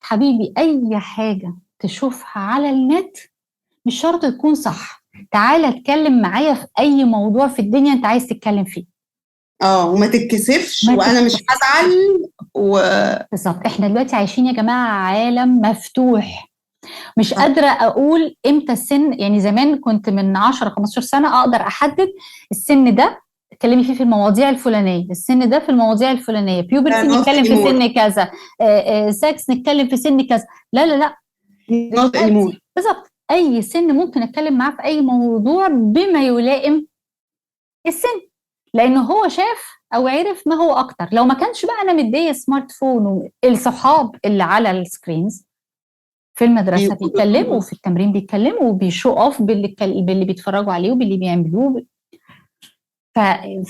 حبيبي اي حاجه تشوفها على النت مش شرط تكون صح، تعالى اتكلم معايا في اي موضوع في الدنيا انت عايز تتكلم فيه. وما تتكسفش، وانا مش هزعل. بالظبط. احنا دلوقتي عايشين يا جماعه عالم مفتوح، مش قادرة أقول إمتى السن، يعني زمان كنت من 10-15 سنة أقدر أحدد السن ده تكلمي فيه في المواضيع الفلانية، السن ده في المواضيع الفلانية، بيوبرتي not نتكلم في anymore. سن كذا، سكس نتكلم في سن كذا. لا لا لا، not anymore. دلوقتي بالظبط أي سن ممكن أتكلم معاه في أي موضوع بما يلائم السن، لأنه هو شاف أو عرف ما هو أكتر. لو ما كانش بقى أنا مدية سمارت فون والصحاب اللي على السكرينز في المدرسة بيتكلموا، في التمرين بيتكلموا، وبيشو اوف باللي بيتفرجوا عليه وباللي بيعملوه.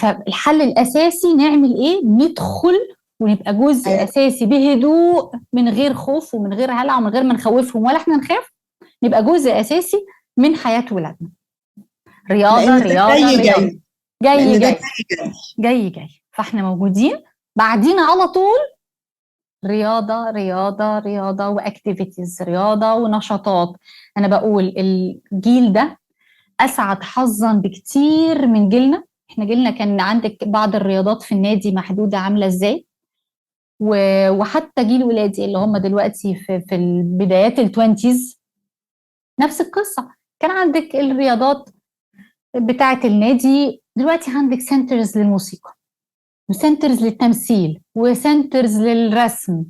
فالحل الأساسي نعمل إيه؟ ندخل ونبقى جزء أساسي بهدوء، من غير خوف ومن غير هلع ومن غير ما نخوفهم ولا إحنا نخاف، نبقى جزء أساسي من حياة ولادنا. رياضة رياضة رياضة، جاي. فإحنا موجودين بعدين على طول رياضة رياضة رياضة واكتيفيتيز، رياضة ونشاطات. أنا بقول الجيل ده أسعد حظا بكتير من جيلنا. احنا جيلنا كان عندك بعض الرياضات في النادي محدودة عاملة ازاي، وحتى جيل ولادي اللي هم دلوقتي في البدايات التوينتيز نفس القصة. كان عندك الرياضات بتاعة النادي، دلوقتي عندك سنترز للموسيقى وسنترز للتمثيل وسنترز للرسم.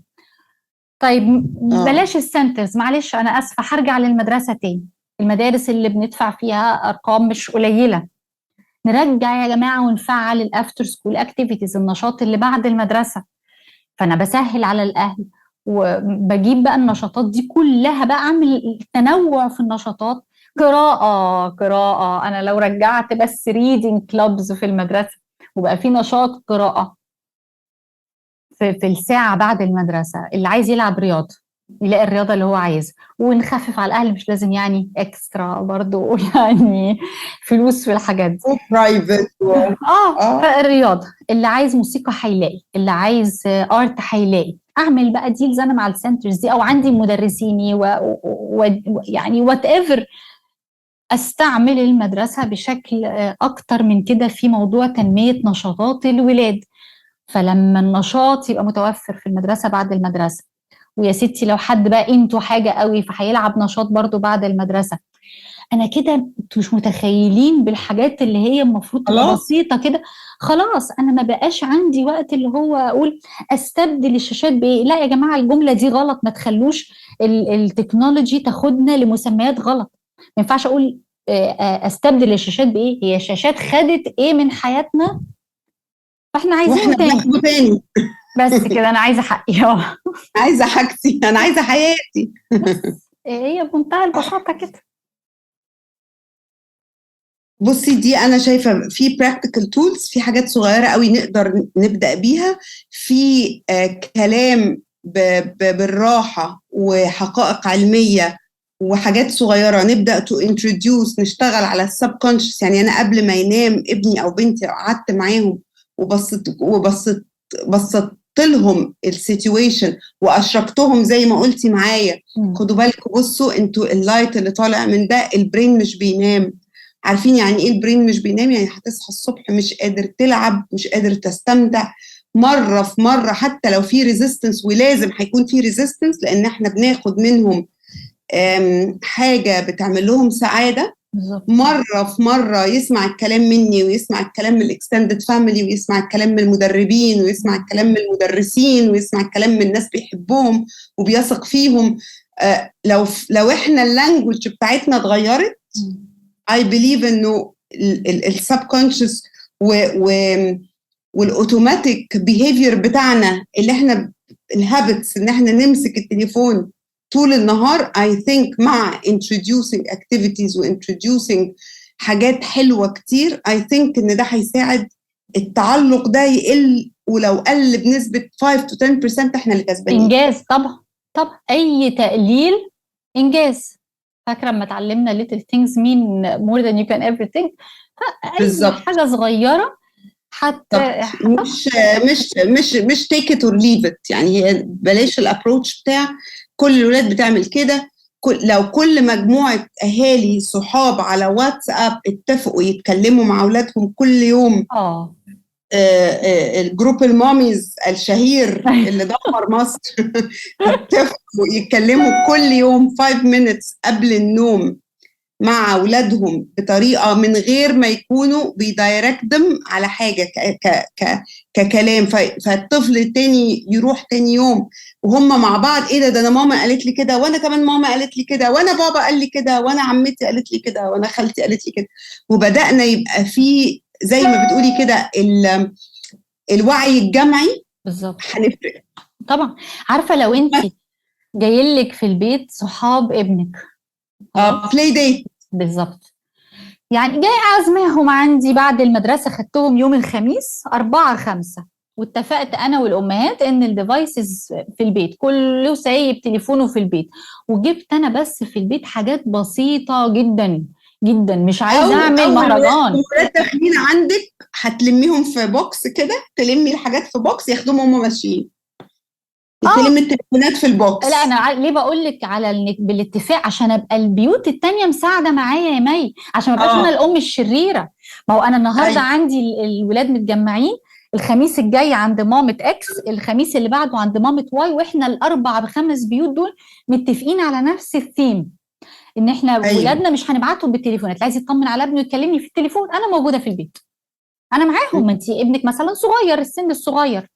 طيب بلاش السنترز، معلش أنا أسفة هرجع للمدرسة تاني، المدارس اللي بندفع فيها أرقام مش قليلة، نرجع يا جماعة ونفعل الأفتر سكول أكتيفيتيز، النشاط اللي بعد المدرسة. فأنا بسهل على الأهل وبجيب بقى النشاطات دي كلها، بقى أعمل تنوع في النشاطات. قراءة، أنا لو رجعت بس ريدنج كلوبز في المدرسة وبقى في نشاط قراءة في الساعة بعد المدرسة، اللي عايز يلعب رياضة يلاقي الرياضة اللي هو عايزها، ونخفف على الأهل، مش لازم يعني اكسترا برضو يعني فلوس في الحاجات دي برايفت. فالرياضة اللي عايز موسيقى هيلاقي، اللي عايز ارت هيلاقي. اعمل بقى ديلز انا مع السنترز دي، او عندي مدرسيني يعني وات ايفر، استعمل المدرسة بشكل اكتر من كده في موضوع تنمية نشاطات الولاد. فلما النشاط يبقى متوفر في المدرسة بعد المدرسة، ويا ستي لو حد بقى انتوا حاجة قوي فهيلعب نشاط برضو بعد المدرسة، انا كده انتوا مش متخيلين بالحاجات اللي هي المفروض تبقى بسيطة كده. خلاص انا ما بقاش عندي وقت اللي هو اقول استبدل الشاشات بايه. لا يا جماعة، الجملة دي غلط، ما تخلوش التكنولوجي تاخدنا لمسميات غلط. ما ينفعش اقول استبدل الشاشات بايه، هي الشاشات خدت ايه من حياتنا فاحنا عايزينه تاني. بس كده انا عايزه حقي. عايزه حاجتي، انا عايزه حياتي. هي بمنتهى البساطه كده. بصي، دي انا شايفه في practical tools، في حاجات صغيره قوي نقدر نبدا بيها، في كلام بالراحه وحقائق علميه وحاجات صغيره نبدا to introduce، نشتغل على السبكونشس. يعني انا قبل ما ينام ابني او بنتي قعدت معاهم وبسطت لهم السيتويشن واشركتهم زي ما قلتي معايا. خدوا بالكم، بصوا انتوا اللايت اللي طالع من ده البرين مش بينام. عارفين يعني ايه البرين مش بينام؟ يعني هتصحى الصبح مش قادر تلعب، مش قادر تستمتع. مرة في مرة حتى لو في ريزيستنس، ولازم هيكون في ريزيستنس لان احنا بناخد منهم حاجة بتعمل لهم سعادة. مرة في مرة يسمع الكلام مني، ويسمع الكلام من الاكستندد فاميلي، ويسمع الكلام من المدربين، ويسمع الكلام من المدرسين، ويسمع الكلام من الناس بيحبوهم وبيثق فيهم. لو احنا اللانجوج بتاعتنا اتغيرت، I believe انه السبكونشس والاوتوماتيك بيهيفير بتاعنا اللي احنا الهابتس ان احنا نمسك التليفون طول النهار، I think مع introducing activities و introducing حاجات حلوة كتير، I think ان ده هيساعد التعلق ده يقل، ولو قل بنسبة 5 to 10% احنا اللي كسبانين. انجاز طبعا. طب اي تقليل انجاز. فاكره لما اتعلمنا little things mean more than you can ever think. اي حاجه صغيره حتى مش take it or leave it. يعني هي بلاش الابروتش بتاع كل الولاد بتعمل كده. لو كل مجموعه اهالي صحاب على واتساب اتفقوا يتكلموا مع اولادهم كل يوم الجروب الماميز الشهير اللي دمر مصر اتفقوا يتكلموا كل يوم 5 minutes قبل النوم مع أولادهم بطريقة من غير ما يكونوا بيدايركتهم على حاجة ككلام. فالطفل التاني يروح تاني يوم وهم مع بعض، ايه ده انا ماما قالت لي كده، وانا كمان ماما قالت لي كده، وانا بابا قال لي كده، وانا عمتي قالت لي كده، وانا خالتي قالت لي كده. وبدأنا يبقى في زي ما بتقولي كده الوعي الجمعي. بالظبط. هنفرق طبعا. عارفه لو انت جايلك في البيت صحاب ابنك، بلاي ديت بالظبط، يعني جاي عازماهم عندي بعد المدرسه، خدتهم يوم الخميس 4-5 واتفقت انا والامهات ان الديفايسز في البيت كله سايب تليفونه في البيت، وجبت انا بس في البيت حاجات بسيطه جدا جدا، مش عايزه اعمل مهرجان. ولاد داخلين عندك هتلميهم في بوكس كده، تلمي الحاجات في بوكس ياخدوهم هم ماشيين، تلمي التليفونات في البوكس. لا انا ليه بقول لك على بالاتفاق؟ عشان ابقى البيوت التانية مساعده معايا يا مي، عشان ما ابقاش انا الام الشريره. ما هو انا النهارده عندي الولاد متجمعين، الخميس الجاي عند مامة اكس، الخميس اللي بعده عند مامة واي، واحنا ال4-5 بيوت دول متفقين على نفس الثيم، ان احنا ولادنا مش هنبعتهم بالتليفونات، اللي عايز يطمن على ابنه يكلمني في التليفون انا موجوده في البيت، انا معاهم. ما انت ابنك مثلا صغير، السن الصغير،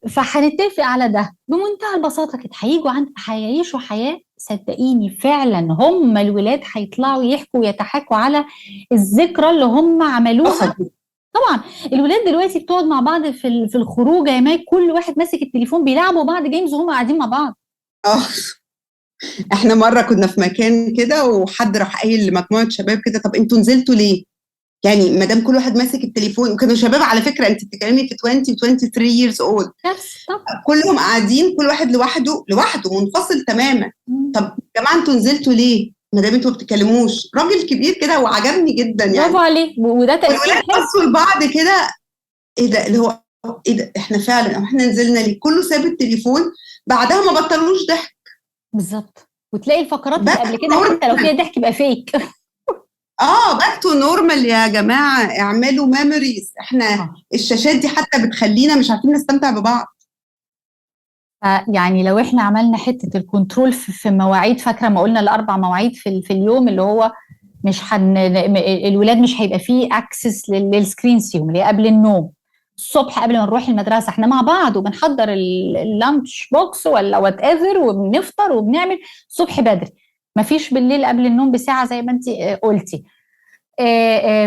فهنتفق على ده بمنتهى البساطه كده. هيجوا هيعيشوا حياه، صدقيني فعلا هم الولاد هيطلعوا يحكوا ويتحاكوا على الذكرى اللي هم عملوها. طبعا الولاد دلوقتي بتقعد مع بعض في الخروج يا ماي، كل واحد ماسك التليفون بيلعبوا بعض جيمز وهم قاعدين مع بعض. احنا مره كنا في مكان كده وحد راح قايل لمجموعه شباب كده، طب انتوا نزلتوا ليه؟ يعني ما دام كل واحد ماسك التليفون، وكانوا شباب على فكره، انت بتتكلمي في 20 و 23 years old، كلهم قاعدين كل واحد لوحده منفصل تماما. طب يا جماعه انتوا نزلتوا ليه؟ ما دام انتوا ما بتتكلموش. راجل كبير كده وعجبني جدا يعني، برافو عليه. وده والولاد بصوا لبعض كده، ايه ده اللي هو ايه ده، احنا فعلا احنا نزلنا ليه؟ كله ساب التليفون، بعدها ما بطلوش ضحك. بالظبط. وتلاقي الفقرات اللي قبل كده حتى لو فيها ضحك يبقى فيك. باك تو نورمال يا جماعه، اعملوا ميموريز. احنا الشاشات دي حتى بتخلينا مش عارفين نستمتع ببعض. يعني لو احنا عملنا حته الكنترول في مواعيد، فاكره ما قلنا ال4 مواعيد في اليوم، اللي هو مش الولاد مش هيبقى فيه اكسس للسكرينز فيهم، اللي هي قبل النوم الصبح قبل ما نروح المدرسه احنا مع بعض وبنحضر اللانش بوكس ولا وات ايفر، وبنفطر وبنعمل الصبح بدري. مفيش بالليل قبل النوم بساعه زي ما انت قلتي.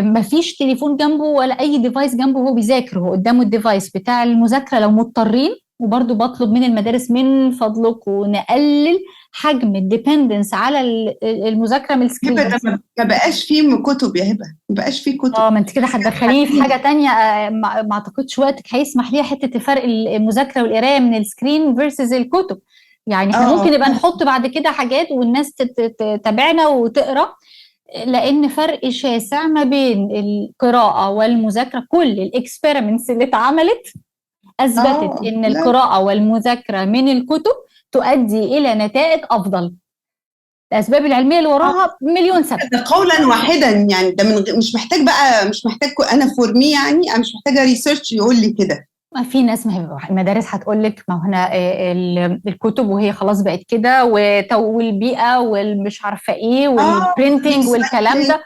مفيش تليفون جنبه ولا اي ديفايس جنبه وهو بيذاكر، هو قدامه الديفايس بتاع المذاكره لو مضطرين. وبرضو بطلب من المدارس من فضلكم نقلل حجم الديبندنس على المذاكره من السكرين. ما بقاش فيه كتب يا هبه، ما بقاش فيه كتب. ما انت كده هتدخليني في حاجه تانية، ما اعتقدش وقتك هيسمح ليها، حته فرق المذاكره والقرايه من السكرين فيرسز الكتب. يعني احنا ممكن نبقى نحط بعد كده حاجات والناس تتابعنا وتقرا، لان فرق شاسع ما بين القراءه والمذاكره. كل الاكسبيرمنتس اللي اتعملت اثبتت ان القراءه والمذاكره من الكتب تؤدي الى نتائج افضل. الاسباب العلميه اللي وراها مليون سبب. ده قولا واحدا يعني، ده مش محتاج بقى، مش محتاج انا فور مي يعني، انا مش محتاجه ريسيرش يقول لي كده. ما في ناس، ما هي المدارس هتقول لك ما هنا الكتب وهي خلاص بقت كده، والبيئه والمش عارفه ايه والبرينتنج والكلام ده،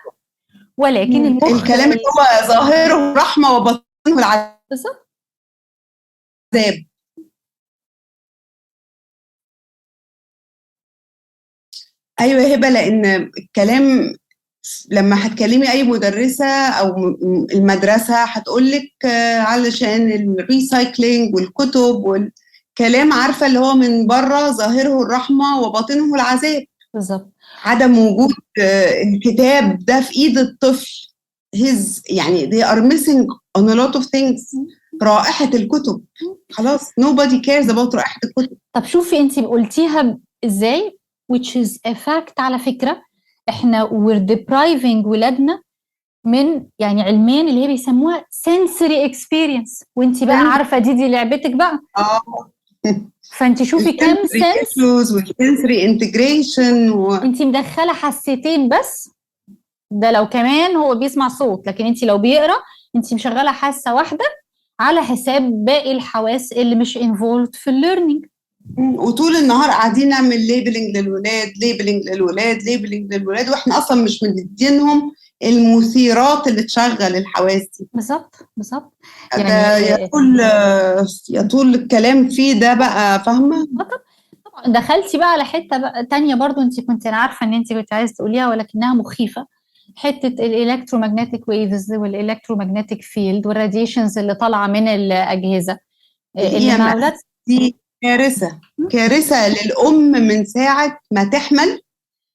ولكن المخ الكلام اللي هو ظاهره رحمه وباطنه العذاب. بالظبط. ايوه يا هبه، لان الكلام لما هتكلمي اي مدرسه او المدرسه هتقول لك علشان الريسايكلينج والكتب والكلام، عارفه اللي هو من بره ظاهره الرحمه وباطنه العذاب. بالظبط. عدم وجود الكتاب ده في ايد الطفل، يعني they are missing on a lot of things. رائحه الكتب خلاص nobody cares about رائحه الكتب. طب شوفي انت قلتيها ازاي which is a fact. على فكره احنا we're depriving ولادنا من يعني علميا اللي هي بيسموها sensory experience، وانت بقى عارفه دي لعبتك بقى. فانت شوفي كام سنس والسنسوري انتجريشن انت مدخله حستين بس. ده لو كمان هو بيسمع صوت، لكن انت لو بيقرا انت مشغله حاسه واحده على حساب باقي الحواس اللي مش انفولد في الليرنينج. وطول النهار قاعدين نعمل ليبلنج للولاد، ليبلنج للولاد، ليبلنج للولاد، واحنا اصلا مش مدينهم المثيرات اللي تشغل الحواس دي. بالظبط بالظبط. ده يعني يطول الكلام فيه ده بقى، فاهمه؟ طبعا دخلتي بقى على حته بقى تانية برضو، انت كنت عارفه ان انت كنت عايزه تقوليها ولكنها مخيفه، حته الالكترومagnetic ويفز والالكترومagnetic فيلد والراديشنز اللي طالعه من الاجهزه اللي مع اولاد. دي كارثه، كارثه للام من ساعه ما تحمل.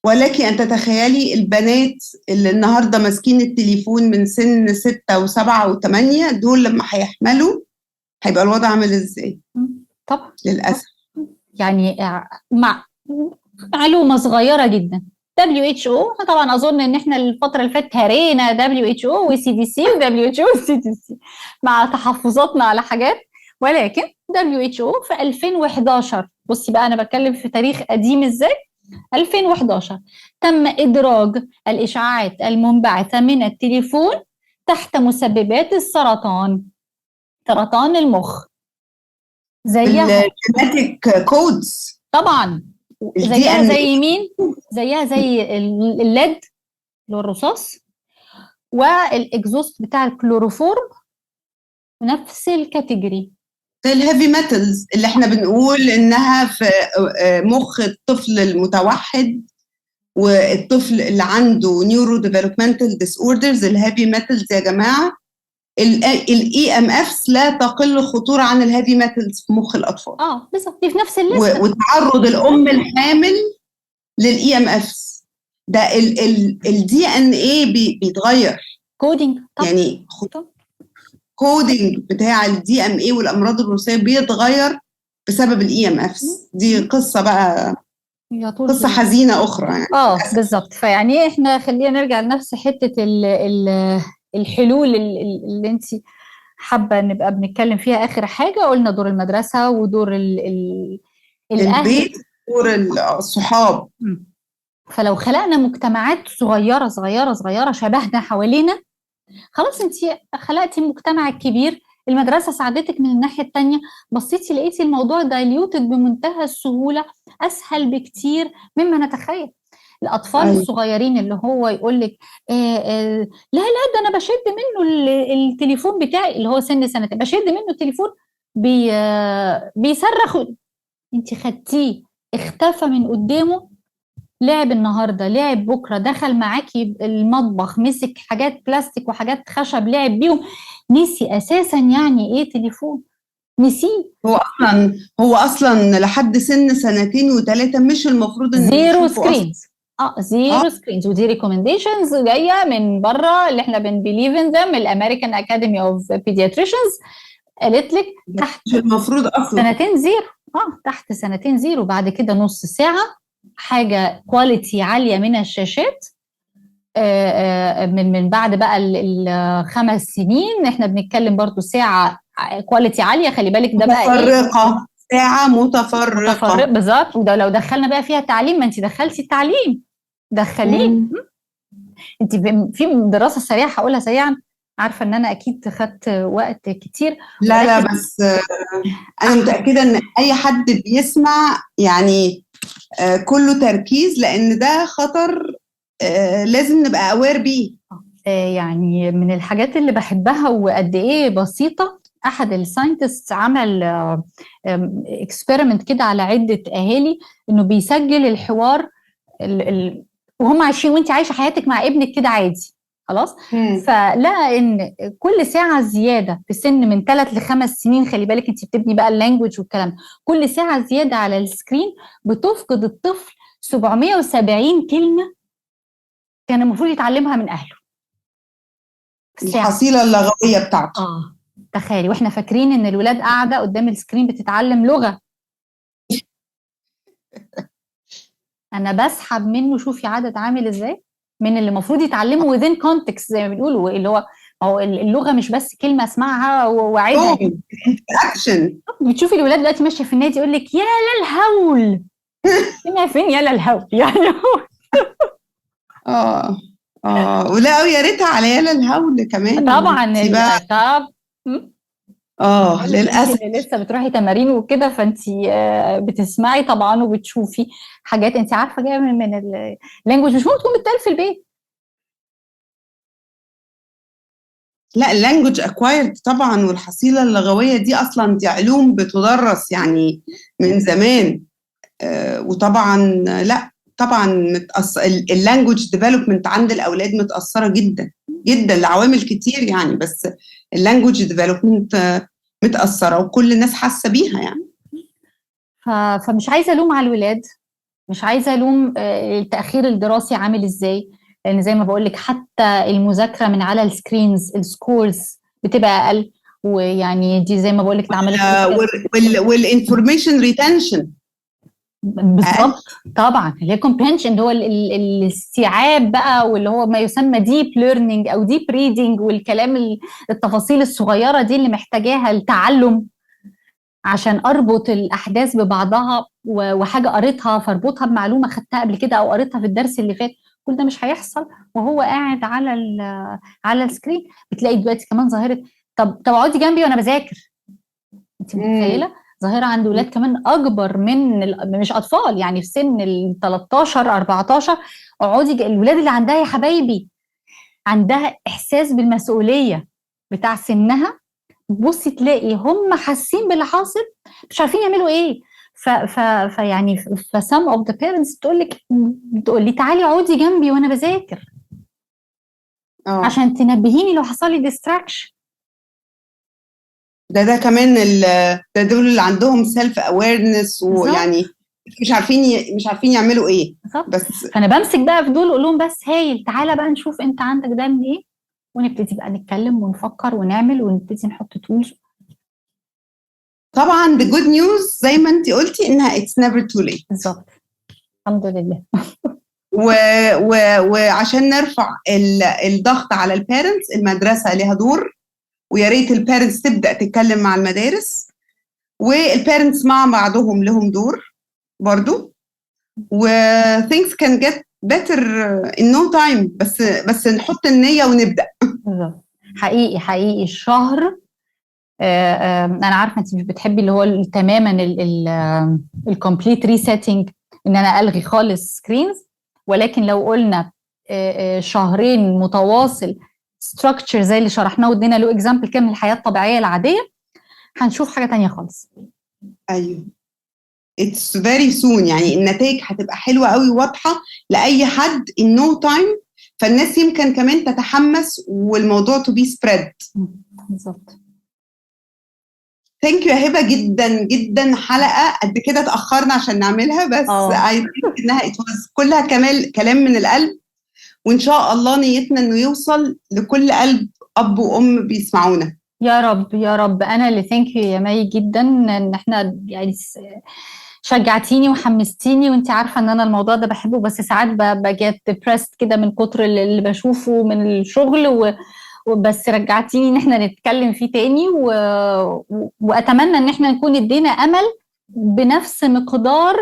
ولك ان تتخيلي البنات اللي النهارده ماسكين التليفون من سن 6 و7 و8، دول لما هيحملوا هيبقى الوضع عامل ازاي؟ طبعا للاسف. يعني مع معلومه صغيره جدا، WHO طبعا اظن ان احنا الفتره اللي فاتت هرينا WHO وCDC WHO وCDC مع تحفظاتنا على حاجات، ولكن WHO في 2011، بصي بقى انا بتكلم في تاريخ قديم ازاي، 2011 تم ادراج الاشعاعات المنبعثه من التليفون تحت مسببات السرطان، سرطان المخ. زيها الجينيتك كودز طبعا، زيها زي مين؟ زيها زي الليد اللي هو الرصاص والاكزوست بتاع الكلوروفورم، نفس الكاتيجوري. الهيفي ميتالز اللي احنا بنقول انها في مخ الطفل المتوحد والطفل اللي عنده نيورو ديفلوبمنتال ديس اوردرز. الهيفي ميتالز يا جماعه، الاي ام افس لا تقل خطوره عن الهيفي ميتالز في مخ الاطفال. بالظبط، دي في نفس الليسته. وتعرض الام الحامل للاي ام افس ده، الدي ان اي بيتغير، كودينج يعني كودينج بتاع الدي ام اي والامراض الوراثيه بيتغير بسبب الاي ام افس. دي قصه بقى، قصه حزينه اخرى يعني. بالظبط. فيعني احنا خلينا نرجع لنفس حته الحلول اللي انت حابه نبقى بنتكلم فيها. اخر حاجه قلنا دور المدرسه ودور البيت، دور الصحاب. فلو خلقنا مجتمعات صغيره صغيره صغيره شبهنا حوالينا، خلاص انت خلقتي المجتمع الكبير. المدرسه ساعدتك من الناحيه الثانيه، بصيتي لقيتي الموضوع دايليوتد بمنتهى السهوله، اسهل بكتير مما نتخيل. الاطفال الصغيرين اللي هو يقول لك لا ده انا بشد منه التليفون بتاعي، اللي هو سن سنتين بشد منه التليفون بيصرخ، انت خدتيه اختفى من قدامه، لعب النهارده لعب بكره، دخل معاكي المطبخ مسك حاجات بلاستيك وحاجات خشب لعب بيهم، نسي اساسا يعني ايه تليفون، نسيه. هو اصلا لحد سن 2 و3 مش المفروض ان زيرو سكرينز. زيرو سكرينز، ودي ريكومنديشنز جايه من بره اللي احنا بنبيليف ان ذم، الامريكان اكاديمي اوف بيدياتريشنز قالت لك تحت مش المفروض اصلا 2 زيرو. تحت 2 زيرو، بعد كده نص ساعه حاجه كواليتي عاليه من الشاشات. من بعد بقى ال5 سنين احنا بنتكلم برضو ساعه كواليتي عاليه. خلي بالك ده بقى متفرقه، ساعه متفرقه بالظبط. وده لو دخلنا بقى فيها تعليم، ما انت دخلتي التعليم دخليه. انت في دراسه سريعه هقولها سريعا، عارفه ان انا اكيد خدت وقت كتير. لا بس انا متاكده ان اي حد بيسمع يعني كله تركيز، لان ده خطر لازم نبقى اوير بيه. يعني من الحاجات اللي بحبها وقد ايه بسيطه، احد الساينتست عمل اكسبيرمنت كده على عده اهالي، انه بيسجل الحوار وهم عايشين، وانت عايشه حياتك مع ابنك كده عادي خلاص. فلقى ان كل ساعه زياده في سن من 3 ل5 سنين، خلي بالك انت بتبني بقى اللانجوج والكلام، كل ساعه زياده على السكرين بتفقد الطفل 770 كلمه كان المفروض يتعلمها من اهله. الحصيله اللغويه بتاعته. تخيلي، واحنا فاكرين ان الولاد قاعده قدام السكرين بتتعلم لغه. انا بسحب منه، شوفي عدد عامل ازاي من اللي المفروض يتعلمه within context زي ما بنقولوا، اللي هو اللغه مش بس كلمه اسمعها واعيدها. اكشن. بتشوفي الولاد دلوقتي ماشيه في النادي يقول لك يا للهول. فين يا للهول يعني. ولا يا ريتها على يالا الهول كمان. طبعا انتي بقى للاسف. انت اللي لسه بتروحي تمارين وكده، فانت بتسمعي طبعا وبتشوفي حاجات انت عارفه جايه من اللانجوج، مش ممكن تكون بتتقال في البيت. لا اللانجوج اكوايرد طبعا، والحصيله اللغويه دي اصلا دي علوم بتدرس يعني من زمان. وطبعا لا طبعا اللانجوج ديفلوبمنت عند الاولاد متاثره جدا جدا لعوامل كتير يعني، بس اللانجوج ديفلوبمنت متاثره وكل الناس حاسه بيها يعني. فمش عايزه الوم على الولاد، مش عايزه الوم التاخير الدراسي عامل ازاي، لان زي ما بقول لك حتى المذاكره من على السكرينز السكورز بتبقى اقل، ويعني دي زي ما بقول لك اتعملت والانفورميشن ريتنشن بالظبط. طبعا اللي هي comprehension اللي هو الاستيعاب بقى، واللي هو ما يسمى deep learning او deep reading، والكلام التفاصيل الصغيره دي اللي محتاجاها التعلم عشان اربط الاحداث ببعضها، وحاجه قريتها فاربطها بمعلومه خدتها قبل كده او قريتها في الدرس اللي فات. كل ده مش هيحصل وهو قاعد على السكرين. بتلاقي دلوقتي كمان ظاهره طب اقعدي جنبي وانا بذاكر. انت متخيله ظاهره عند ولاد كمان اكبر من مش اطفال، يعني في سن ال 13 14. اقعدي الولاد اللي عندها يا حبايبي عندها احساس بالمسؤوليه بتاع سنها، بصي تلاقي هم حاسين باللي حاصل مش عارفين يعملوا ايه. فيعني some of the parents تقول لي تعالي اقعدي جنبي وانا بذاكر عشان تنبهيني لو حصل لي distraction. ده كمان ده دول اللي عندهم سيلف اويرنس، ويعني مش عارفين يعملوا ايه. بس فانا بمسك بقى في دول اقول لهم بس هايل، تعالى بقى نشوف انت عندك ده من ايه، ونبتدي بقى نتكلم ونفكر ونعمل ونبتدي نحط تولز. طبعا the good news زي ما انت قلتي انها it's never too late. بالظبط الحمد لله. وعشان نرفع الضغط على البيرنتس، المدرسه لها دور، ويا ريت البيرنتس تبدا تتكلم مع المدارس، والبيرنتس مع بعضهم لهم دور برضو، و things can get better in no time. بس نحط النيه ونبدا. حقيقي الشهر انا عارفه انت مش بتحبي اللي هو تماما الكومبليت ريسيتنج ان انا الغي خالص سكرينز، ولكن لو قلنا شهرين متواصل ستراكشر زي اللي شرحناه وادينا له اكزامبل كامل الحياه الطبيعيه العاديه، هنشوف حاجه تانية خالص. ايوه it's very soon، يعني النتائج هتبقى حلوه قوي واضحه لاي حد in no time، فالناس يمكن كمان تتحمس والموضوع to be spread. بالظبط. ثانك يو يا هبه جدا جدا، حلقه قد كده اتاخرنا عشان نعملها، بس انها كلها كلام من القلب، وان شاء الله نيتنا انه يوصل لكل قلب اب وام بيسمعونا. يا رب يا رب. انا اللي ثانك يو يا مي جدا ان احنا يعني شجعتيني وحمستيني، وانت عارفه ان انا الموضوع ده بحبه، بس ساعات بجيت ديبرست كده من كتر اللي بشوفه من الشغل، وبس رجعتيني ان احنا نتكلم فيه تاني، واتمنى ان احنا نكون ادينا امل بنفس مقدار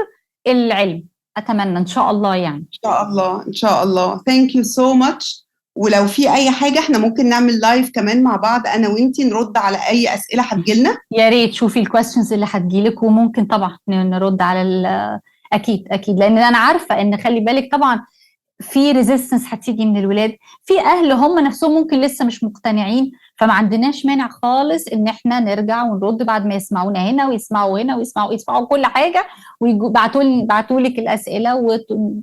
العلم. اتمنى ان شاء الله يعني. ان شاء الله ان شاء الله. ثانك يو سو ماتش. ولو في اي حاجه احنا ممكن نعمل لايف كمان مع بعض انا وانتي نرد على اي اسئله هتجيلنا. يا ريت شوفي الكويستشنز اللي هتجيلك، وممكن طبعا نرد على اكيد لان انا عارفه ان خلي بالك طبعا في ريزيستنس هتيجي من الولاد، في اهل هم نفسهم ممكن لسه مش مقتنعين، فما عندناش مانع خالص ان احنا نرجع ونرد بعد ما يسمعونا هنا ويسمعوا هنا ويسمعوا كل حاجه، ويبعتوا لك الاسئله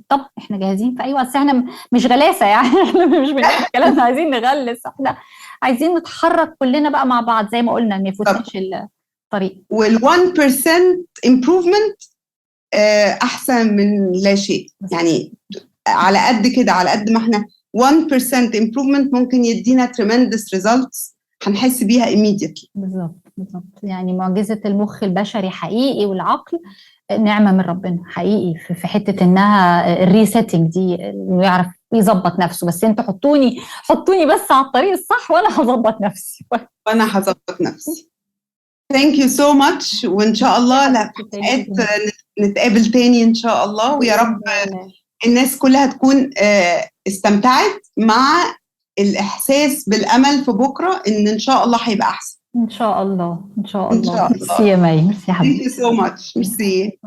طب احنا جاهزين في اي وقت. احنا مش غلاسه يعني احنا مش بنقول الكلام عايزين نغلس، احنا عايزين نتحرك كلنا بقى مع بعض زي ما قلنا ما يفوتناش الطريق. وال1% improvement احسن من لا شيء يعني. على قد كده، على قد ما احنا 1% improvement ممكن يدينا tremendous results هنحس بيها immediately. بالظبط يعني معجزة المخ البشري حقيقي والعقل نعمة من ربنا حقيقي في حتة انها الريسيتنج دي انه يعرف يظبط نفسه. بس انتوا حطوني بس على الطريق الصح وانا هظبط نفسي. Thank you so much. وان شاء الله نتقابل تاني ان شاء الله، ويا رب الناس كلها تكون استمتعت مع الإحساس بالأمل في بكرة إن شاء الله هيبقى أحسن. ان شاء الله ان شاء إن الله. شاء ميرسي الله. يا مي، ميرسي يا Thank حبيبتي. you so much. ميرسي.